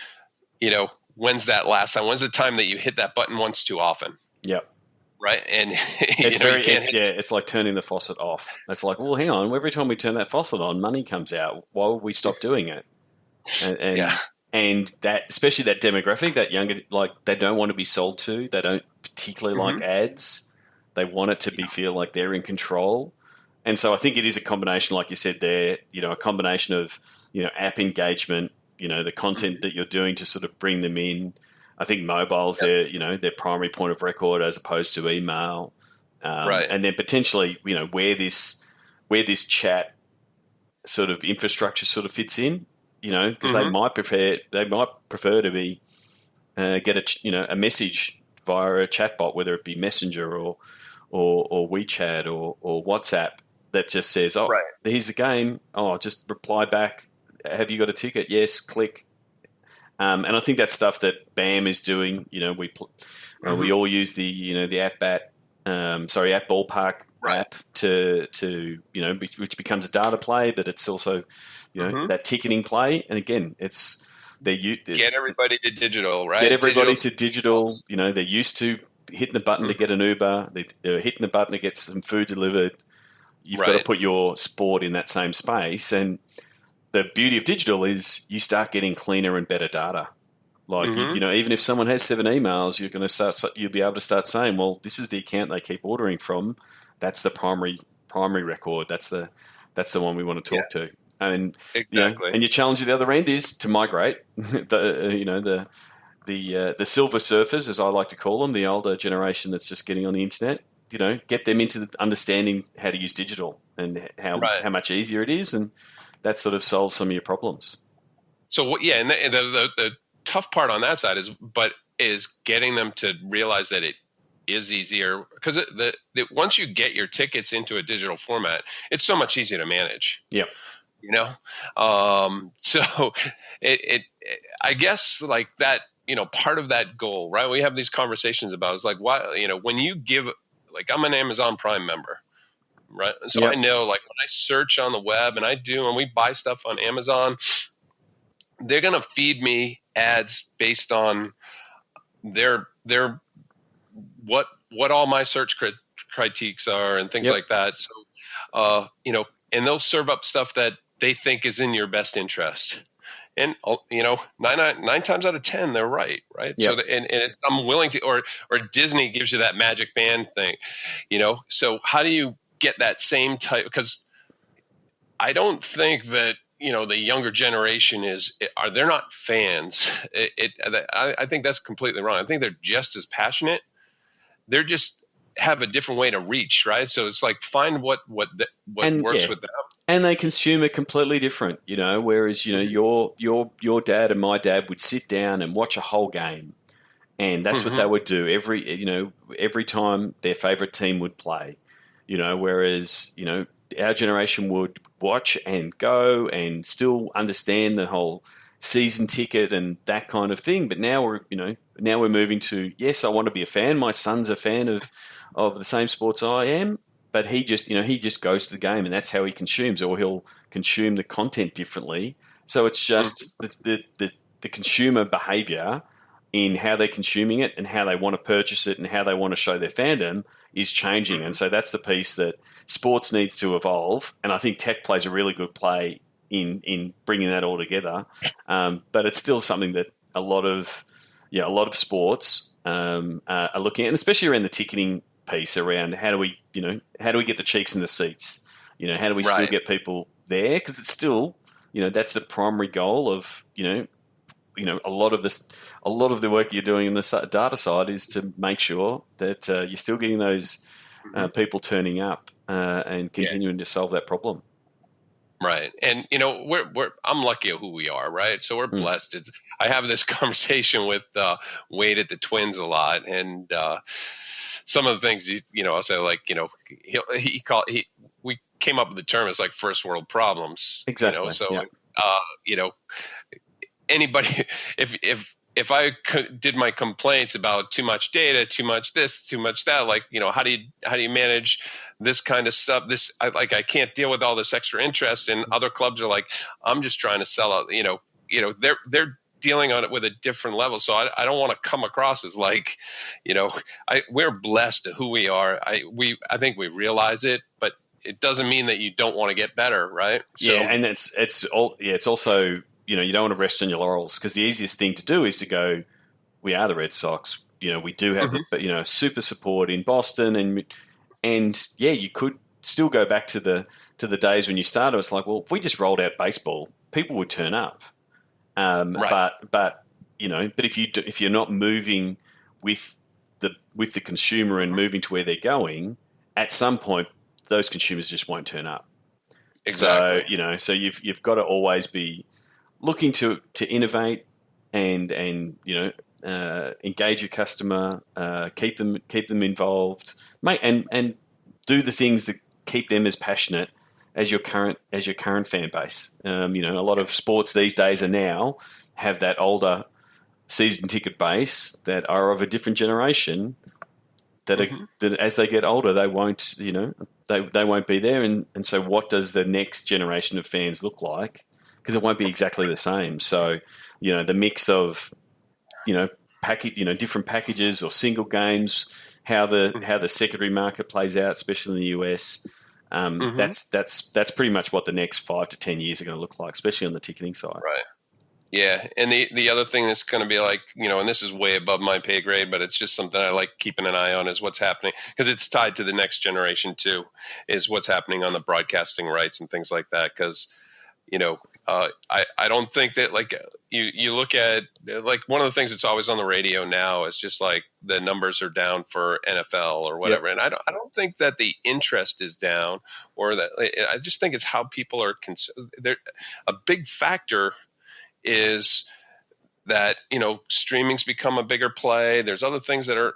when's that last time? When's the time that you hit that button once too often? Yep. Right. And it's like turning the faucet off. It's like, well, hang on. Every time we turn that faucet on, money comes out. Why would we stop doing it? And yeah. And that, especially that demographic, that younger, like they don't want to be sold to. They don't particularly like ads. They want it to feel like they're in control. And so I think it is a combination, like you said there, a combination of, app engagement, the content that you're doing to sort of bring them in. I think mobile's their primary point of record as opposed to email. Right. And then potentially, where this chat sort of infrastructure sort of fits in. Because they might prefer to be get a message via a chatbot, whether it be Messenger or WeChat or WhatsApp, that just says, "Oh, right. Here's the game. Oh, just reply back. Have you got a ticket? Yes, click." And I think that's stuff that BAM is doing. We all use the app ballpark app to which becomes a data play, but it's also that ticketing play. And again, it's get everybody to digital, right? Get everybody to digital. They're used to hitting the button to get an Uber. They're hitting the button to get some food delivered. You've got to put your sport in that same space. And the beauty of digital is you start getting cleaner and better data. Like, even if someone has 7 emails, you'll be able to start saying, well, this is the account they keep ordering from. That's the primary record. That's the one we want to talk to. And exactly. And your challenge at the other end is to migrate the silver surfers, as I like to call them, the older generation that's just getting on the internet. Get them into understanding how to use digital and how much easier it is, and that sort of solves some of your problems. So and the tough part on that side is getting them to realize that it is easier, because once you get your tickets into a digital format, it's so much easier to manage. Yeah. So I guess like that, part of that goal, right? We have these conversations about, it's like, why, when you give, like, I'm an Amazon Prime member, right? So I know, like, when I search on the web and we buy stuff on Amazon, they're going to feed me ads based on their what all my search critiques are and things like that. So, and they'll serve up stuff that they think is in your best interest. And, 9 times out of 10, they're right. Yep. So, I'm willing to, or Disney gives you that magic band thing, so how do you get that same type? Because I don't think that, the younger generation they're not fans. I think that's completely wrong. I think they're just as passionate. They're just have a different way to reach, right? So it's like, find what works with them. And they consume it completely different, whereas, your dad and my dad would sit down and watch a whole game, and that's what they would do every time their favorite team would play, whereas, our generation would watch and go and still understand the whole season ticket and that kind of thing. But now we're moving to, yes, I want to be a fan. My son's a fan of the same sports I am. But he just goes to the game, and that's how he consumes, or he'll consume the content differently. So it's just the consumer behavior in how they're consuming it and how they want to purchase it and how they want to show their fandom is changing. And so that's the piece that sports needs to evolve. And I think tech plays a really good play in bringing that all together. But it's still something that a lot of sports are looking at, and especially around the ticketing piece around how do we get the cheeks in the seats? How do we still get people there? Because it's still, that's the primary goal of, a lot of the work you're doing in the data side is to make sure that you're still getting those people turning up and continuing to solve that problem. Right. And, I'm lucky at who we are, right? So we're blessed. I have this conversation with Wade at the Twins a lot. And some of the things, I'll say like, we came up with the term, it's like first world problems. Exactly. Anybody, if I did my complaints about too much data, too much this, too much that, like, how do you manage this kind of stuff? I can't deal with all this extra interest. And other clubs are like, I'm just trying to sell out, they're dealing on it with a different level. So I don't want to come across as like, we're blessed to who we are. I think we realize it, but it doesn't mean that you don't want to get better. Right. So, yeah. And it's also, you don't want to rest on your laurels, because the easiest thing to do is to go, we are the Red Sox. We do have, super support in Boston, and you could still go back to the days when you started. It's like, well, if we just rolled out baseball, people would turn up. Right. But if you're not moving with the consumer and moving to where they're going, at some point those consumers just won't turn up. Exactly. So you've got to always be looking to innovate and engage your customer, keep them involved, and do the things that keep them as passionate as your current fan base. A lot of sports these days have that older season ticket base that are of a different generation that as they get older they won't they won't be there, and so what does the next generation of fans look like? Because it won't be exactly the same. So, the mix of, different packages or single games, how the secondary market plays out, especially in the US. That's pretty much what the next 5 to 10 years are going to look like, especially on the ticketing side. Right. Yeah. And the other thing that's going to be like, and this is way above my pay grade, but it's just something I like keeping an eye on, is what's happening, because it's tied to the next generation too, is what's happening on the broadcasting rights and things like that. Because, I don't think that, like, you look at, like, one of the things that's always on the radio now is just like the numbers are down for NFL or whatever. Yep. And I don't think that the interest is down, or that, I just think it's how people are a big factor is that, streaming's become a bigger play. There's other things there's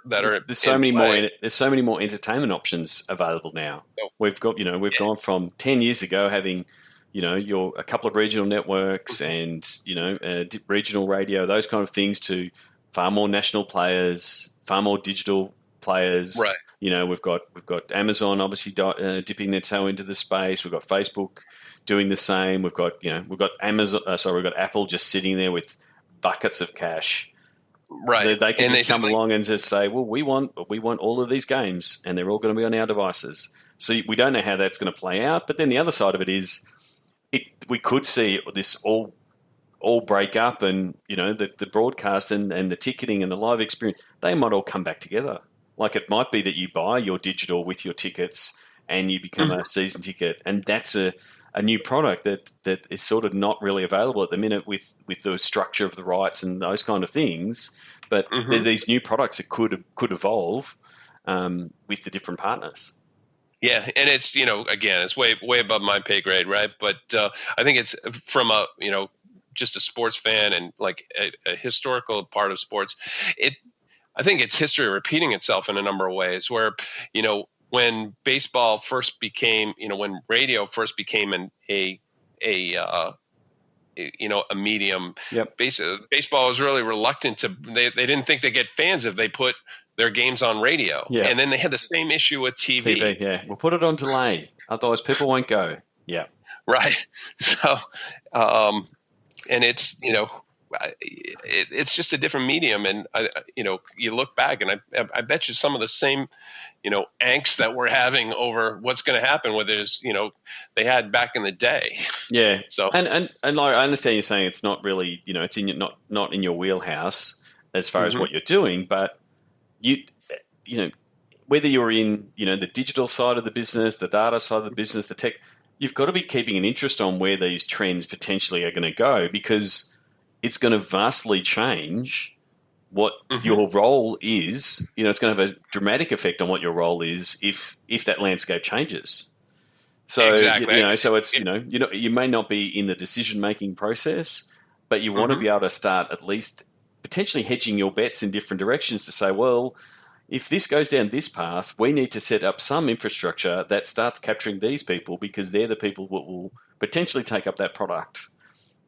so many more entertainment options available now. We've gone from 10 years ago having a couple of regional networks and, regional radio, those kind of things, to far more national players, far more digital players. Right. We've got Amazon obviously dipping their toe into the space. We've got Facebook doing the same. We've got Apple just sitting there with buckets of cash. Right. They can just come along and just say, well, we want all of these games, and they're all going to be on our devices. So we don't know how that's going to play out. But then the other side of it is, we could see this all break up, and the broadcast and the ticketing and the live experience, they might all come back together. Like, it might be that you buy your digital with your tickets and you become a season ticket, and that's a new product that is sort of not really available at the minute with the structure of the rights and those kind of things. But there's these new products that could evolve with the different partners. Yeah, and it's, again, it's way above my pay grade, right? But I think it's from a, just a sports fan and like a historical part of sports. I think it's history repeating itself in a number of ways, where, when baseball first became, when radio first became a medium. Yep. Baseball was really reluctant to. They didn't think they'd get fans if they put their games on radio. Yeah. And then they had the same issue with TV. Yeah. We'll put it on delay, otherwise people won't go. Yeah. Right. So, and it's, it's just a different medium. And you look back, and I bet you some of the same, angst that we're having over what's going to happen with it is, they had back in the day. Yeah. So and like, I understand you're saying it's not really, it's in your, not in your wheelhouse as far as what you're doing, but you whether you're in, the digital side of the business, the data side of the business, the tech, you've got to be keeping an interest on where these trends potentially are going to go, because it's going to vastly change what your role is. It's going to have a dramatic effect on what your role is if that landscape changes. So, exactly. So it's, you may not be in the decision-making process, but you want to be able to start at least potentially hedging your bets in different directions to say, well, if this goes down this path, we need to set up some infrastructure that starts capturing these people, because they're the people that will potentially take up that product.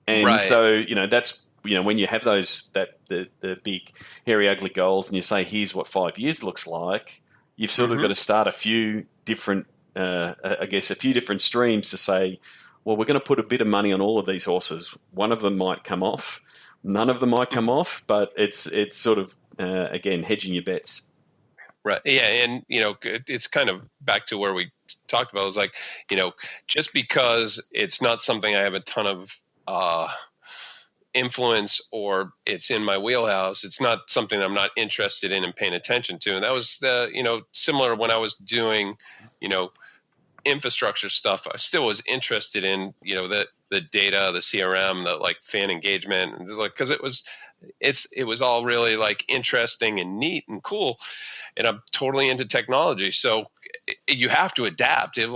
And so, that's, when you have those, the big, hairy, ugly goals, and you say, here's what 5 years looks like, you've sort of got to start a few different, a few different streams to say, well, we're going to put a bit of money on all of these horses. One of them might come off. None of them might come off, but it's sort of, again, hedging your bets. Right. Yeah. And, it's kind of back to where we talked about. It was like, just because it's not something I have a ton of influence or it's in my wheelhouse, it's not something I'm not interested in and paying attention to. And that was similar when I was doing, infrastructure stuff. I still was interested in, the data, the CRM, the like fan engagement, and like, cause it was all really like interesting and neat and cool. And I'm totally into technology. So you have to adapt. And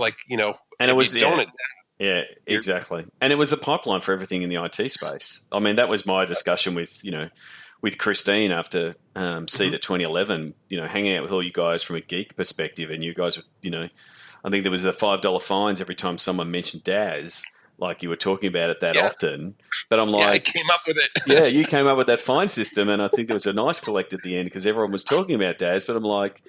it was, don't adapt. Yeah, exactly. And it was the pipeline for everything in the IT space. I mean, that was my discussion with Christine after Seed at 2011, hanging out with all you guys from a geek perspective. And you guys were, I think there was the $5 fines every time someone mentioned DAS, like you were talking about it that often. But I'm like, I came up with it. Yeah, you came up with that fine system. And I think there was a nice collect at the end because everyone was talking about DAS. But I'm like,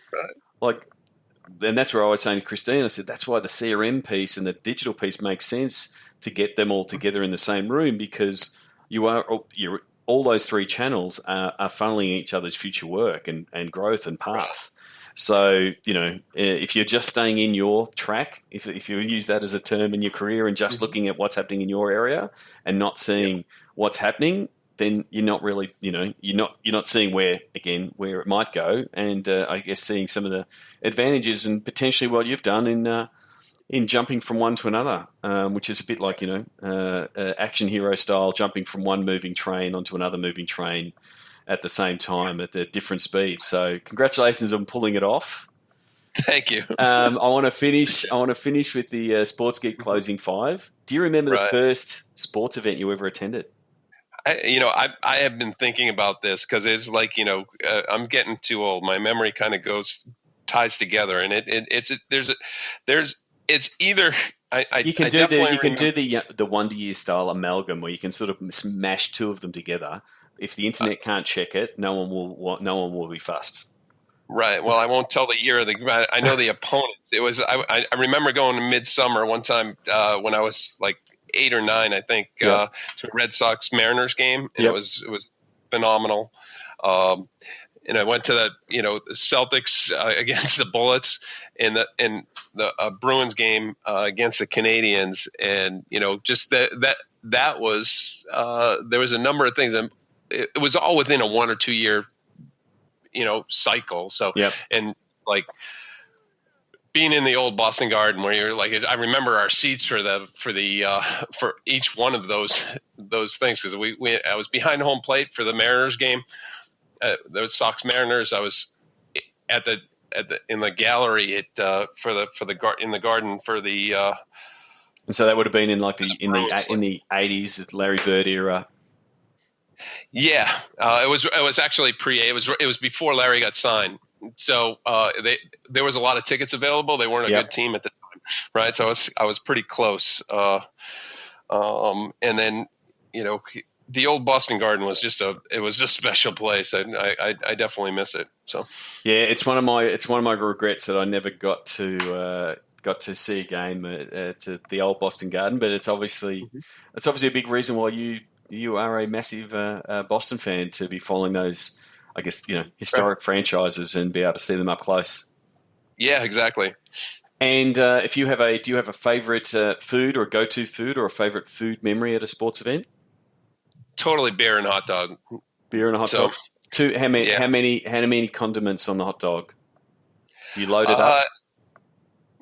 and that's where I was saying to Christine, I said, that's why the CRM piece and the digital piece makes sense to get them all together in the same room, because all those three channels are funneling each other's future work and growth and path. So, if you're just staying in your track, if you use that as a term in your career and just looking at what's happening in your area and not seeing what's happening, then you're not really, you're not seeing where it might go, and I guess seeing some of the advantages and potentially what you've done in jumping from one to another, which is a bit like action hero style, jumping from one moving train onto another moving train at the same time at the different speeds. So congratulations on pulling it off. Thank you. I want to finish with the Sports Geek Closing 5. Do you remember the first sports event you ever attended? I have been thinking about this because it's like, I'm getting too old. My memory kind of ties together, and it's either you can do the Wonder Year style amalgam where you can sort of smash two of them together. If the internet can't check it, no one will be fussed. Right. Well, I won't tell the year. I know the opponents. It was. I remember going to Midsummer one time when I was like 8 or 9, I think, to a Red Sox Mariners game, and it was phenomenal. And I went to the Celtics against the Bullets in the Bruins game against the Canadians, and just that was there was a number of things. It was all within a 1 or 2 year cycle. So and like being in the old Boston Garden where you're like, I remember our seats for each one of those things, because I was behind home plate for the Mariners game. Those Sox Mariners, I was in the gallery in the garden for the. And so that would have been in the 80s, Larry Bird era. Yeah, it was actually it was before Larry got signed. So there was a lot of tickets available. They weren't a good team at the time, right? So I was pretty close. And then the old Boston Garden was just a special place. I definitely miss it. So yeah, it's one of my regrets that I never got to see a game at the old Boston Garden. But it's obviously a big reason why you you are a massive Boston fan to be following those, I guess, historic Right. franchises and be able to see them up close. Yeah, exactly. And do you have a favorite food or a go-to food or a favorite food memory at a sports event? Totally beer and hot dog. Beer and a hot So, dog. How many? yeah. How many condiments on the hot dog? Do you load it Uh, up?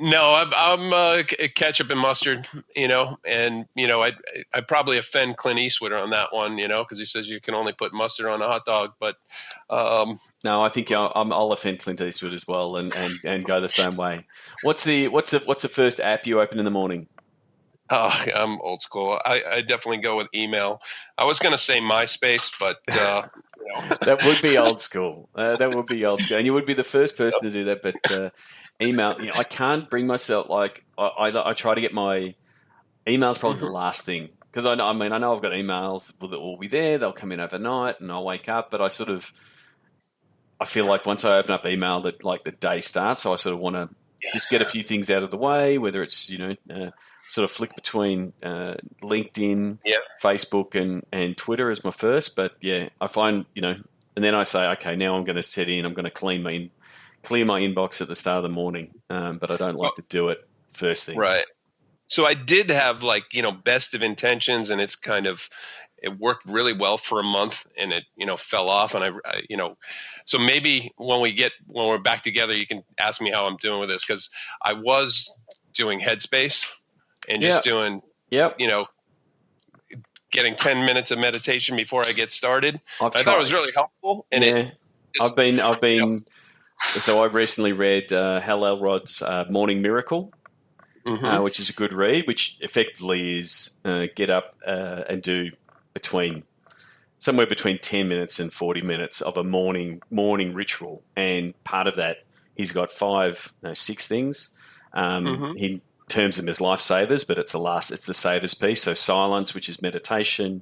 No, I'm ketchup and mustard, and I probably offend Clint Eastwood on that one, because he says you can only put mustard on a hot dog. But No, I think I'll offend Clint Eastwood as well, and go the same way. What's the first app you open in the morning? I'm old school. I definitely go with email. I was going to say MySpace, but That would be old school. That would be old school, and you would be the first person to do that. But email, I can't bring myself. Like I try to get my emails probably the last thing because I know I've got emails that will be there. They'll come in overnight, and I'll wake up. But I feel like once I open up email, that like the day starts. So I sort of want to just get a few things out of the way. Whether it's sort of flick between LinkedIn, yeah, Facebook, and Twitter as my first. But yeah, I find and then I say, okay, now I'm going to I'm going to clear my inbox at the start of the morning. But I don't like to do it first thing. Right. So I did have best of intentions, and it worked really well for a month, and it fell off, and I so maybe when we're back together, you can ask me how I'm doing with this, because I was doing Headspace and just doing getting 10 minutes of meditation before I get started. I thought it was really helpful, and I've been. So I recently read Hal Elrod's Morning Miracle. Which is a good read, which effectively is get up and do somewhere between 10 minutes and 40 minutes of a morning ritual. And part of that, he's got 6 things. He terms them as lifesavers, but it's the savers piece. So silence, which is meditation,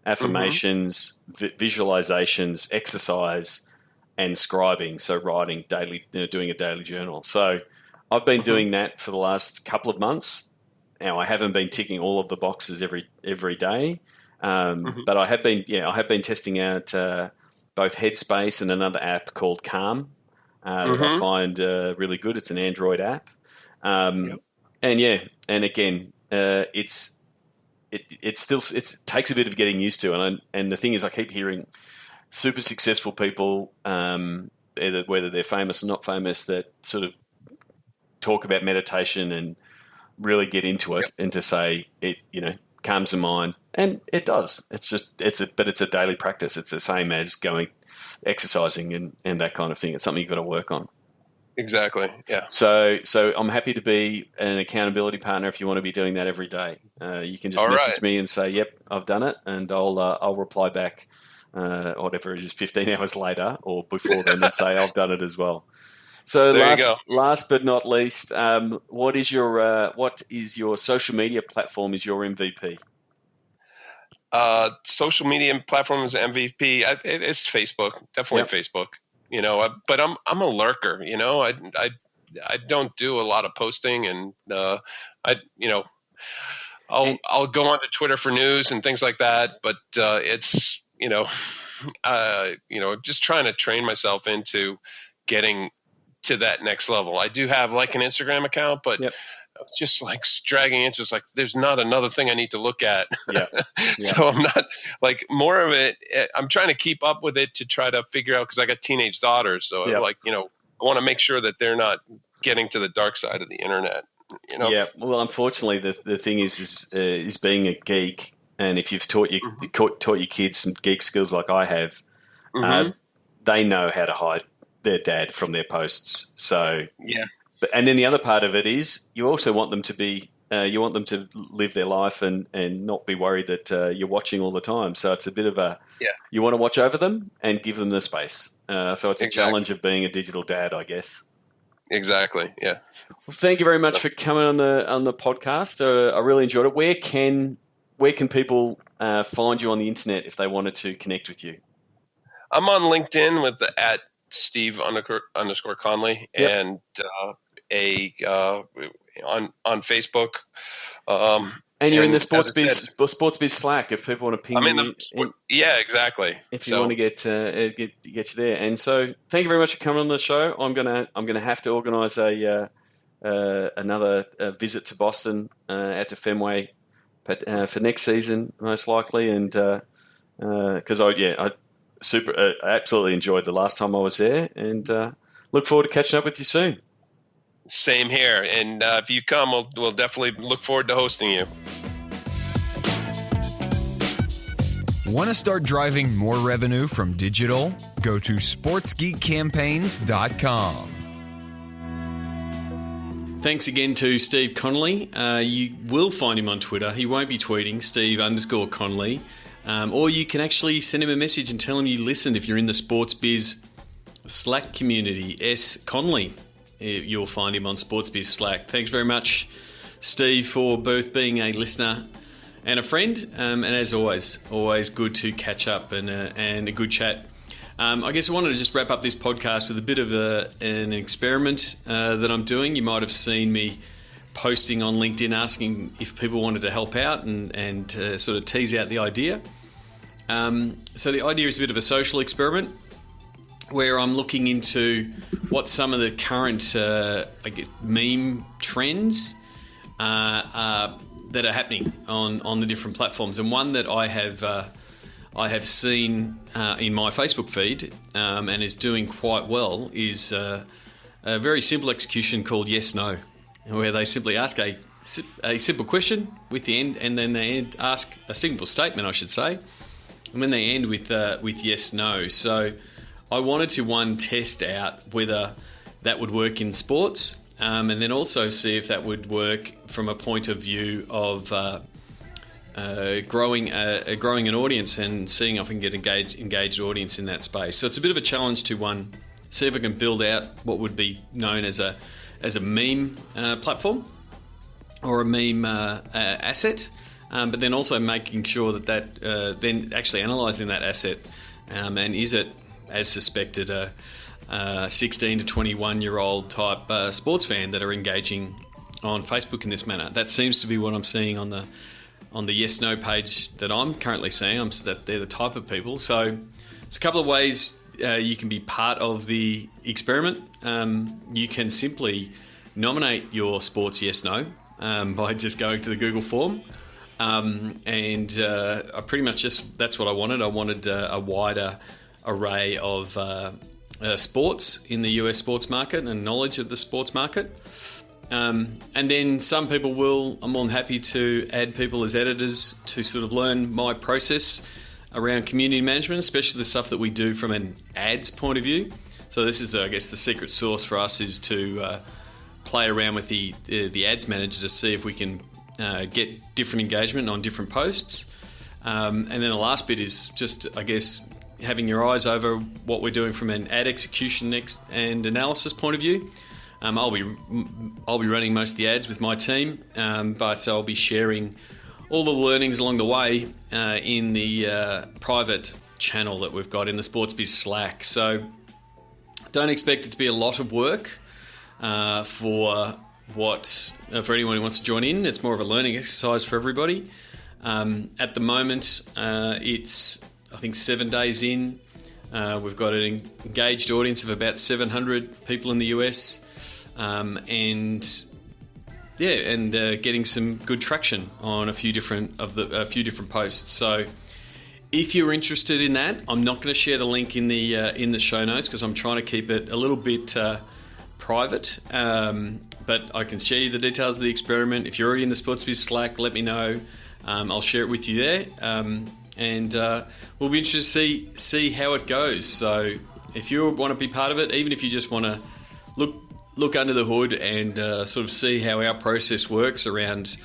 affirmations, visualizations, exercise, and scribing. So writing daily, doing a daily journal. So I've been doing that for the last couple of months. Now I haven't been ticking all of the boxes every day, but I have been testing out both Headspace and another app called Calm that I find really good. It's an Android app, and again, it takes a bit of getting used to, and the thing is, I keep hearing super successful people, whether they're famous or not famous, that sort of talk about meditation and really get into it, and to say it, calms the mind, and it does. But it's a daily practice. It's the same as exercising and that kind of thing. It's something you've got to work on. Exactly. Yeah. So I'm happy to be an accountability partner if you want to be doing that every day. You can just message me and say, "Yep, I've done it," and I'll reply back, whatever it is, 15 hours later or before then, and say I've done it as well. So last but not least, what is your social media platform is your MVP? Social media platform is MVP. It's Facebook, definitely Facebook. But I'm a lurker. I don't do a lot of posting, and I'll go onto Twitter for news and things like that. But it's just trying to train myself into getting to that next level. I do have like an Instagram account, but it's just like dragging it. Just like there's not another thing I need to look at. So I'm not like more of it. I'm trying to keep up with it to try to figure out, because I got teenage daughters. So I want to make sure that they're not getting to the dark side of the internet. Yeah. Well, unfortunately, the thing is being a geek, and if you've taught your kids some geek skills like I have, they know how to hide their dad from their posts. So and then the other part of it is you also want them to be you want them to live their life and not be worried that you're watching all the time. So it's a bit of you want to watch over them and give them the space. So it's a challenge of being a digital dad, I guess. Exactly. Yeah. Well, thank you very much for coming on the podcast. I really enjoyed it. Where can people find you on the internet if they wanted to connect with you? I'm on LinkedIn with @Steve_Conley, and on Facebook. And you're in the Sports Biz Slack if people want to ping you. Yeah, exactly. If you want to get you there. And so, thank you very much for coming on the show. I'm gonna have to organise another visit to Boston out to Fenway, but for next season most likely. And because I absolutely enjoyed the last time I was there, and look forward to catching up with you soon. Same here, and if you come, we'll definitely look forward to hosting you. Want to start driving more revenue from digital? Go to sportsgeekcampaigns.com. Thanks again to Steve Conley. You will find him on Twitter. He won't be tweeting, Steve_Conley. Or you can actually send him a message and tell him you listened if you're in the Sports Biz Slack community. S. Conley. You'll find him on Sports Biz Slack. Thanks very much, Steve, for both being a listener and a friend. And as always good to catch up and a good chat. I guess I wanted to just wrap up this podcast with a bit of an experiment that I'm doing. You might have seen me posting on LinkedIn asking if people wanted to help out and sort of tease out the idea. So the idea is a bit of a social experiment where I'm looking into what some of the current meme trends that are happening on the different platforms. And one that I have seen in my Facebook feed and is doing quite well is a very simple execution called Yes No, where they simply ask a simple question with the end, and then they ask a simple statement, I should say, and then they end with Yes No. So I wanted to test out whether that would work in sports, and then also see if that would work from a point of view of growing an audience and seeing if I can get engaged audience in that space. So it's a bit of a challenge to see if I can build out what would be known as a meme platform or a meme asset, but then also making sure that then actually analysing that asset and is it, as suspected, a 16 to 21-year-old type sports fan that are engaging on Facebook in this manner. That seems to be what I'm seeing on the Yes No page that I'm currently seeing. That they're the type of people. So it's a couple of ways you can be part of the experiment. You can simply nominate your sports Yes No by just going to the Google form. I pretty much that's what I wanted. I wanted a wider array of sports in the US sports market and knowledge of the sports market. And then some people I'm more than happy to add people as editors to sort of learn my process around community management, especially the stuff that we do from an ads point of view. So this is, I guess, the secret sauce for us is to play around with the ads manager to see if we can get different engagement on different posts. And then the last bit is just, I guess, having your eyes over what we're doing from an ad execution and analysis point of view. I'll be running most of the ads with my team, but I'll be sharing all the learnings along the way in the private channel that we've got in the Sports Biz Slack. So don't expect it to be a lot of work for anyone who wants to join in. It's more of a learning exercise for everybody. At the moment, it's, I think, 7 days in. We've got an engaged audience of about 700 people in the US, and getting some good traction on a few different posts. So, if you're interested in that, I'm not going to share the link in the show notes because I'm trying to keep it a little bit private. But I can share you the details of the experiment. If you're already in the Sports Biz Slack, let me know. I'll share it with you there. And we'll be interested to see how it goes. So if you want to be part of it, even if you just want to look under the hood and sort of see how our process works around,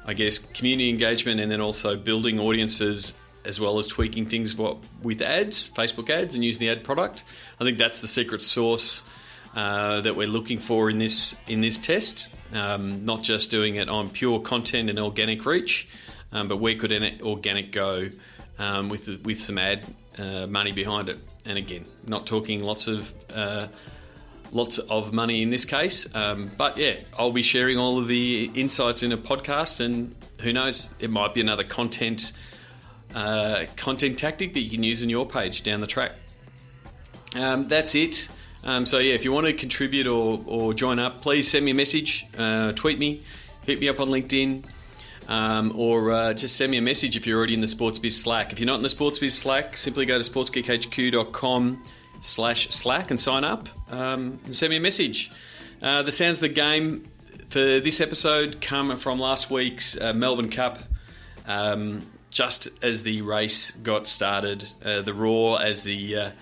I guess, community engagement and then also building audiences as well as tweaking things with ads, Facebook ads, and using the ad product. I think that's the secret sauce that we're looking for in this test. Not just doing it on pure content and organic reach, but where could organic go with some ad money behind it? And again, not talking lots of lots of money in this case. But yeah, I'll be sharing all of the insights in a podcast, and who knows, it might be another content tactic that you can use on your page down the track. That's it. So yeah, if you want to contribute or join up, please send me a message, tweet me, hit me up on LinkedIn, or just send me a message if you're already in the SportsBiz Slack. If you're not in the SportsBiz Slack, simply go to sportsgeekhq.com/Slack and sign up, and send me a message. The sounds of the game for this episode come from last week's Melbourne Cup. Just as the race got started, the roar as the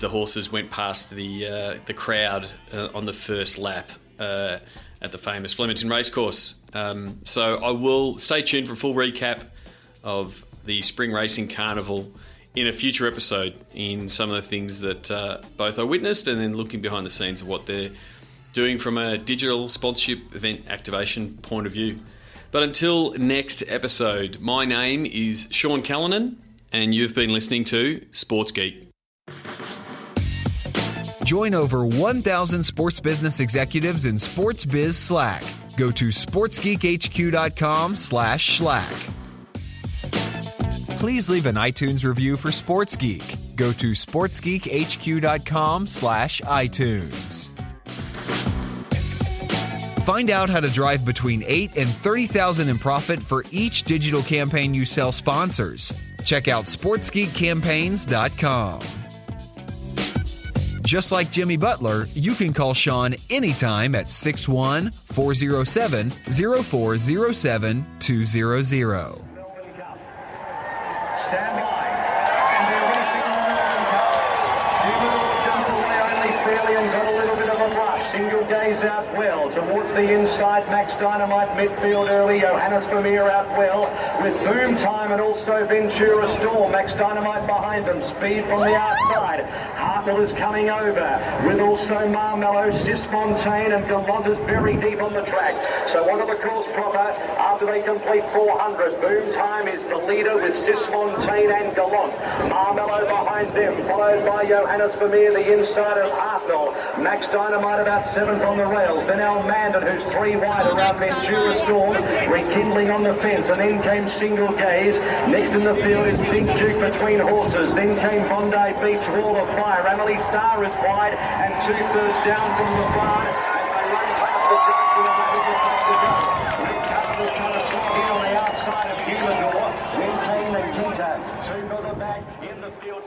horses went past the crowd on the first lap at the famous Flemington Racecourse. So I will stay tuned for a full recap of the Spring Racing Carnival in a future episode, in some of the things that both I witnessed, and then looking behind the scenes of what they're doing from a digital sponsorship event activation point of view. But until next episode, my name is Sean Callanan, and you've been listening to Sports Geek. Join over 1,000 sports business executives in SportsBiz Slack. Go to sportsgeekhq.com/Slack. Please leave an iTunes review for Sports Geek. Go to sportsgeekhq.com/iTunes. Find out how to drive between $8,000 and $30,000 in profit for each digital campaign you sell sponsors. Check out sportsgeekcampaigns.com. Just like Jimmy Butler, you can call Sean anytime at 614-407-0407-200. Stand by. And they're racing on the Melbourne Cup. Juvenile jumped away only fairly and got a little bit of a rush. Single Gaze out well. Towards the inside, Max Dynamite midfield early. Johannes Vermeer out well. With Boom Time and also Ventura Storm. Max Dynamite behind them. Speed from the outside. Hartnell is coming over. With also Marmello, Sisfontaine and Galanta's very deep on the track. So one of the course proper after they complete 400. Boom Time is the leader with Sisfontaine and Galant. Marmello behind them, followed by Johannes Vermeer, the inside of Hartnell. Max Dynamite about 7th on the rails. Then Al Mandan, who's 3 wide around Ventura Storm, rekindling on the fence. And then came Single Gaze. Next in the field is Big Duke between horses. Then came Bondi Beach, Wall of Fire. Emily Star is wide and 2/3 down from the barn. As they run past the junction and they just have to go. Rick Cutler trying to slot in on the outside of Humidor. Then came Nikita. 2 further back in the field.